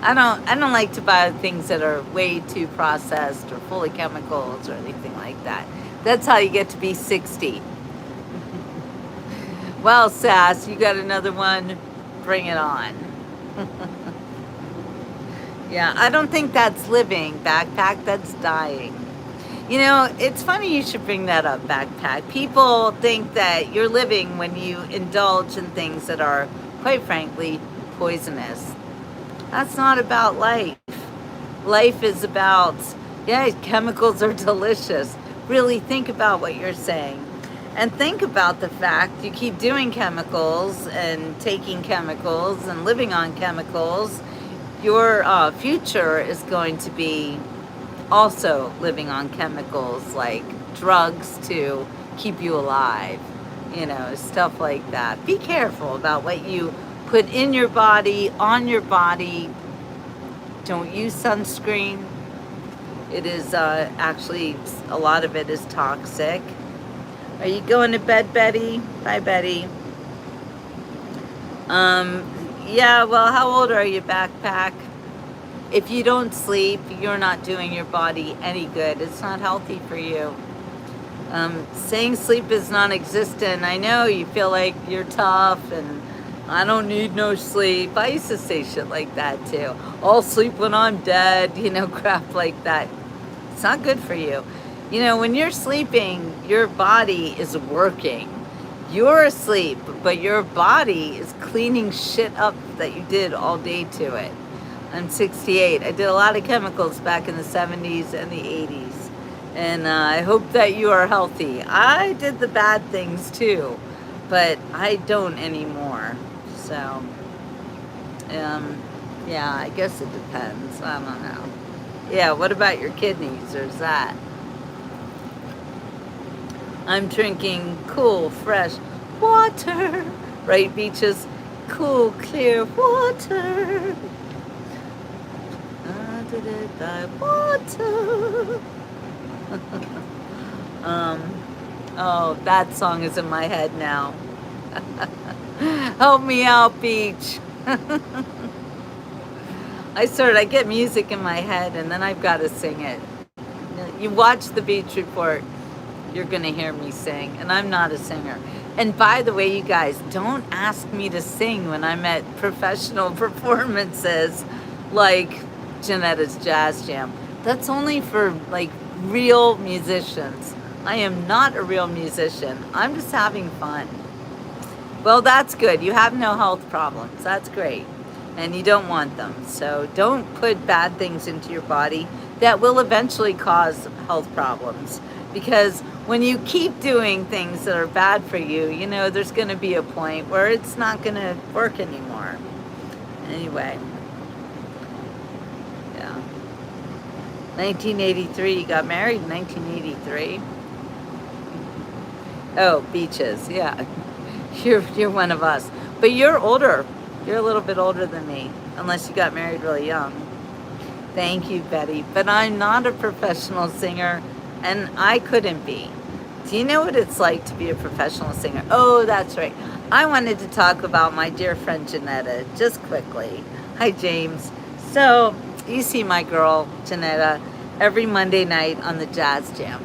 I don't like to buy things that are way too processed or full of chemicals or anything like that. That's how you get to be 60. Well, Sass, you got another one? Bring it on. Yeah, I don't think that's living. Backpack, that's dying. It's funny you should bring that up, Backpack. People think that you're living when you indulge in things that are, quite frankly, poisonous. That's not about life. Life is about, yeah, chemicals are delicious. Really think about what you're saying. And think about the fact you keep doing chemicals and taking chemicals and living on chemicals. Your future is going to be also living on chemicals like drugs to keep you alive, you know, stuff like that. Be careful about what you put in your body, on your body. Don't use sunscreen. It is actually, a lot of it is toxic. Are you going to bed, Betty? Bye, Betty. Yeah, well, how old are you, Backpack? If you don't sleep, you're not doing your body any good. It's not healthy for you. Saying sleep is non-existent. I know you feel like you're tough and I don't need no sleep. I used to say shit like that too. I'll sleep when I'm dead, you know, crap like that. It's not good for you. You know, when you're sleeping, your body is working. You're asleep, but your body is cleaning shit up that you did all day to it. I'm 68. I did a lot of chemicals back in the 70s and the 80s. And I hope that you are healthy. I did the bad things too, but I don't anymore. So, yeah, I guess it depends. I don't know. Yeah, what about your kidneys? There's that. I'm drinking cool, fresh water. Right, Beaches? Cool, clear water. I did it by water. Oh, that song is in my head now. Help me out, Beach. I get music in my head and then I've got to sing it. You watch the Beach Report, you're going to hear me sing, and I'm not a singer. And by the way, you guys, don't ask me to sing when I'm at professional performances like Janetta's Jazz Jam. That's only for like real musicians. I am not a real musician. I'm just having fun. Well, that's good. You have no health problems. That's great. And you don't want them. So don't put bad things into your body that will eventually cause health problems. Because when you keep doing things that are bad for you, you know, there's going to be a point where it's not going to work anymore. Anyway. Yeah. 1983. You got married in 1983. Oh, Beaches. Yeah. You're one of us. But you're older. You're a little bit older than me. Unless you got married really young. Thank you, Betty. But I'm not a professional singer. And I couldn't be. Do you know what it's like to be a professional singer? Oh, that's right. I wanted to talk about my dear friend Janetta, just quickly. Hi, James. So, you see my girl, Janetta, every Monday night on the Jazz Jam.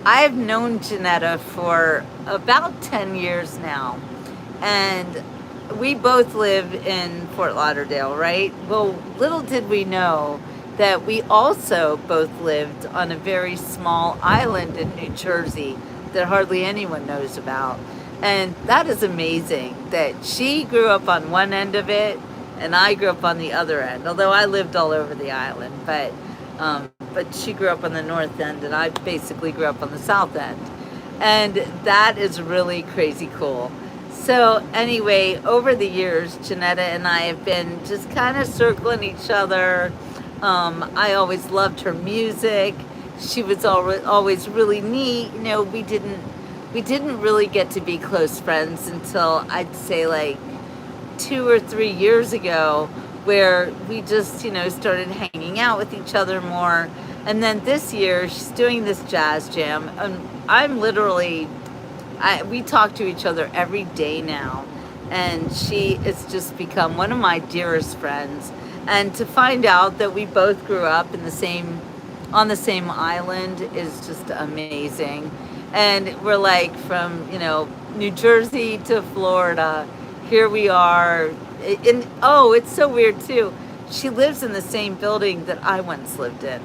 I've known Janetta for about 10 years now. And we both live in Fort Lauderdale, right? Well, little did we know that we also both lived on a very small island in New Jersey that hardly anyone knows about. And that is amazing that she grew up on one end of it and I grew up on the other end, although I lived all over the island, but she grew up on the north end and I basically grew up on the south end. And that is really crazy cool. So anyway, over the years, Janetta and I have been just kind of circling each other. I always loved her music. She was always really neat. You know, we didn't really get to be close friends until I'd say like 2 or 3 years ago, where we just, you know, started hanging out with each other more. And then this year, she's doing this Jazz Jam, and I'm literally, we talk to each other every day now, and she has just become one of my dearest friends. And to find out that we both grew up in on the same island is just amazing. And we're like from, you know, New Jersey to Florida. Here we are. Oh, it's so weird too. She lives in the same building that I once lived in.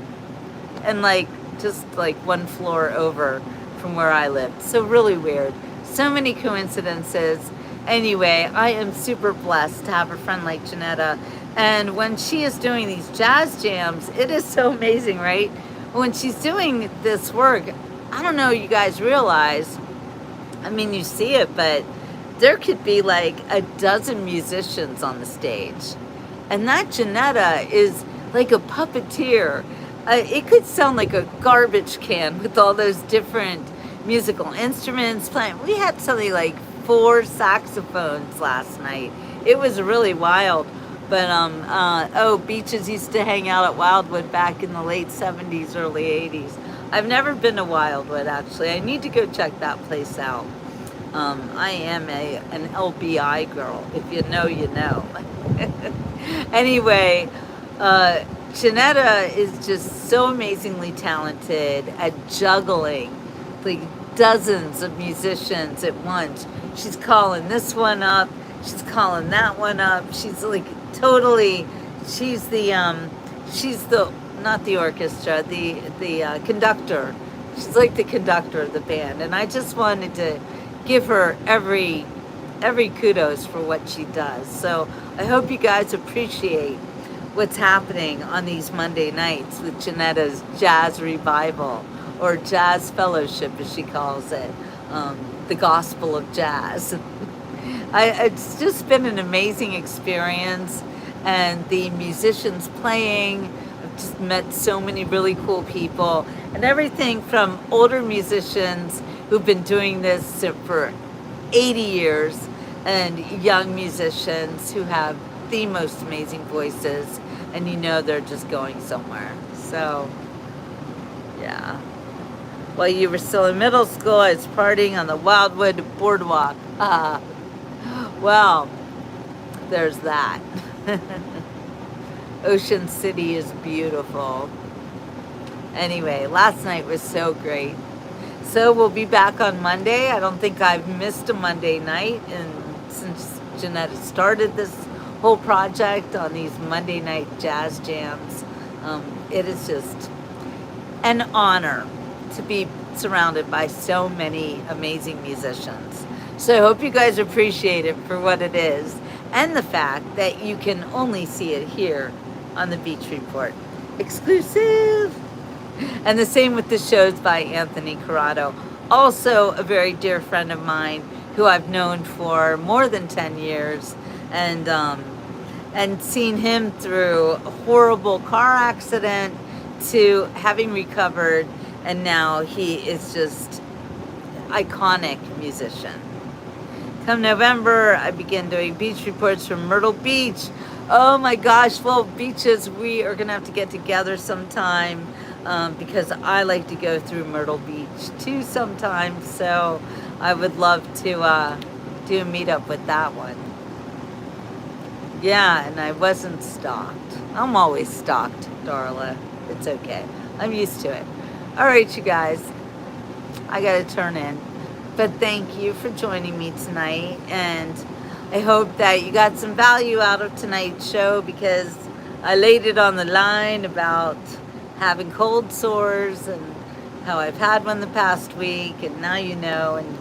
And like, just like one floor over from where I lived. So really weird. So many coincidences. Anyway, I am super blessed to have a friend like Janetta. And when she is doing these jazz jams, it is so amazing, right? When she's doing this work, I don't know, you guys realize, I mean, you see it, but there could be like a dozen musicians on the stage. And that Janetta is like a puppeteer. It could sound like a garbage can with all those different musical instruments playing. We had something like 4 saxophones last night. It was really wild. But Beaches used to hang out at Wildwood back in the late 70s, early 80s. I've never been to Wildwood, actually. I need to go check that place out. I am an LBI girl. If you know, you know. Anyway, Janetta is just so amazingly talented at juggling like dozens of musicians at once. She's calling this one up. She's calling that one up. She's like totally. She's the not the orchestra, the conductor. She's like the conductor of the band, and I just wanted to give her every kudos for what she does. So I hope you guys appreciate what's happening on these Monday nights with Janetta's Jazz Revival, or Jazz Fellowship as she calls it, the Gospel of Jazz. It's just been an amazing experience, and the musicians playing, I've just met so many really cool people, and everything from older musicians who've been doing this for 80 years, and young musicians who have the most amazing voices, and you know they're just going somewhere. So, yeah. While you were still in middle school, I was partying on the Wildwood Boardwalk. Well, there's that. Ocean City is beautiful. Anyway, last night was so great. So we'll be back on Monday. I don't think I've missed a Monday night, and since Janetta started this whole project on these Monday night jazz jams, it is just an honor to be surrounded by so many amazing musicians. So I hope you guys appreciate it for what it is, and the fact that you can only see it here on the Beach Report. Exclusive! And the same with the shows by Anthony Corrado, also a very dear friend of mine who I've known for more than 10 years, and seen him through a horrible car accident to having recovered, and now he is just iconic musician. Come November, I begin doing beach reports from Myrtle Beach. Oh my gosh, well, Beaches, we are gonna have to get together sometime, because I like to go through Myrtle Beach too sometimes, so I would love to do a meetup with that one. Yeah, and I wasn't stalked. I'm always stalked, Darla. It's okay. I'm used to it. All right, you guys. I got to turn in. But thank you for joining me tonight, and I hope that you got some value out of tonight's show, because I laid it on the line about having cold sores and how I've had one the past week, and now you know, and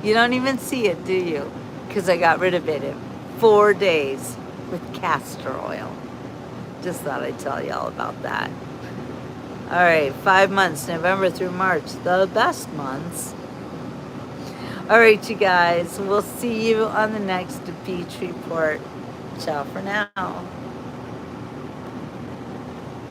you don't even see it, do you? Because I got rid of it in 4 days with castor oil. Just thought I'd tell you all about that. All right, 5 months, November through March, the best months. All right, you guys, we'll see you on the next Beach Report. Ciao for now.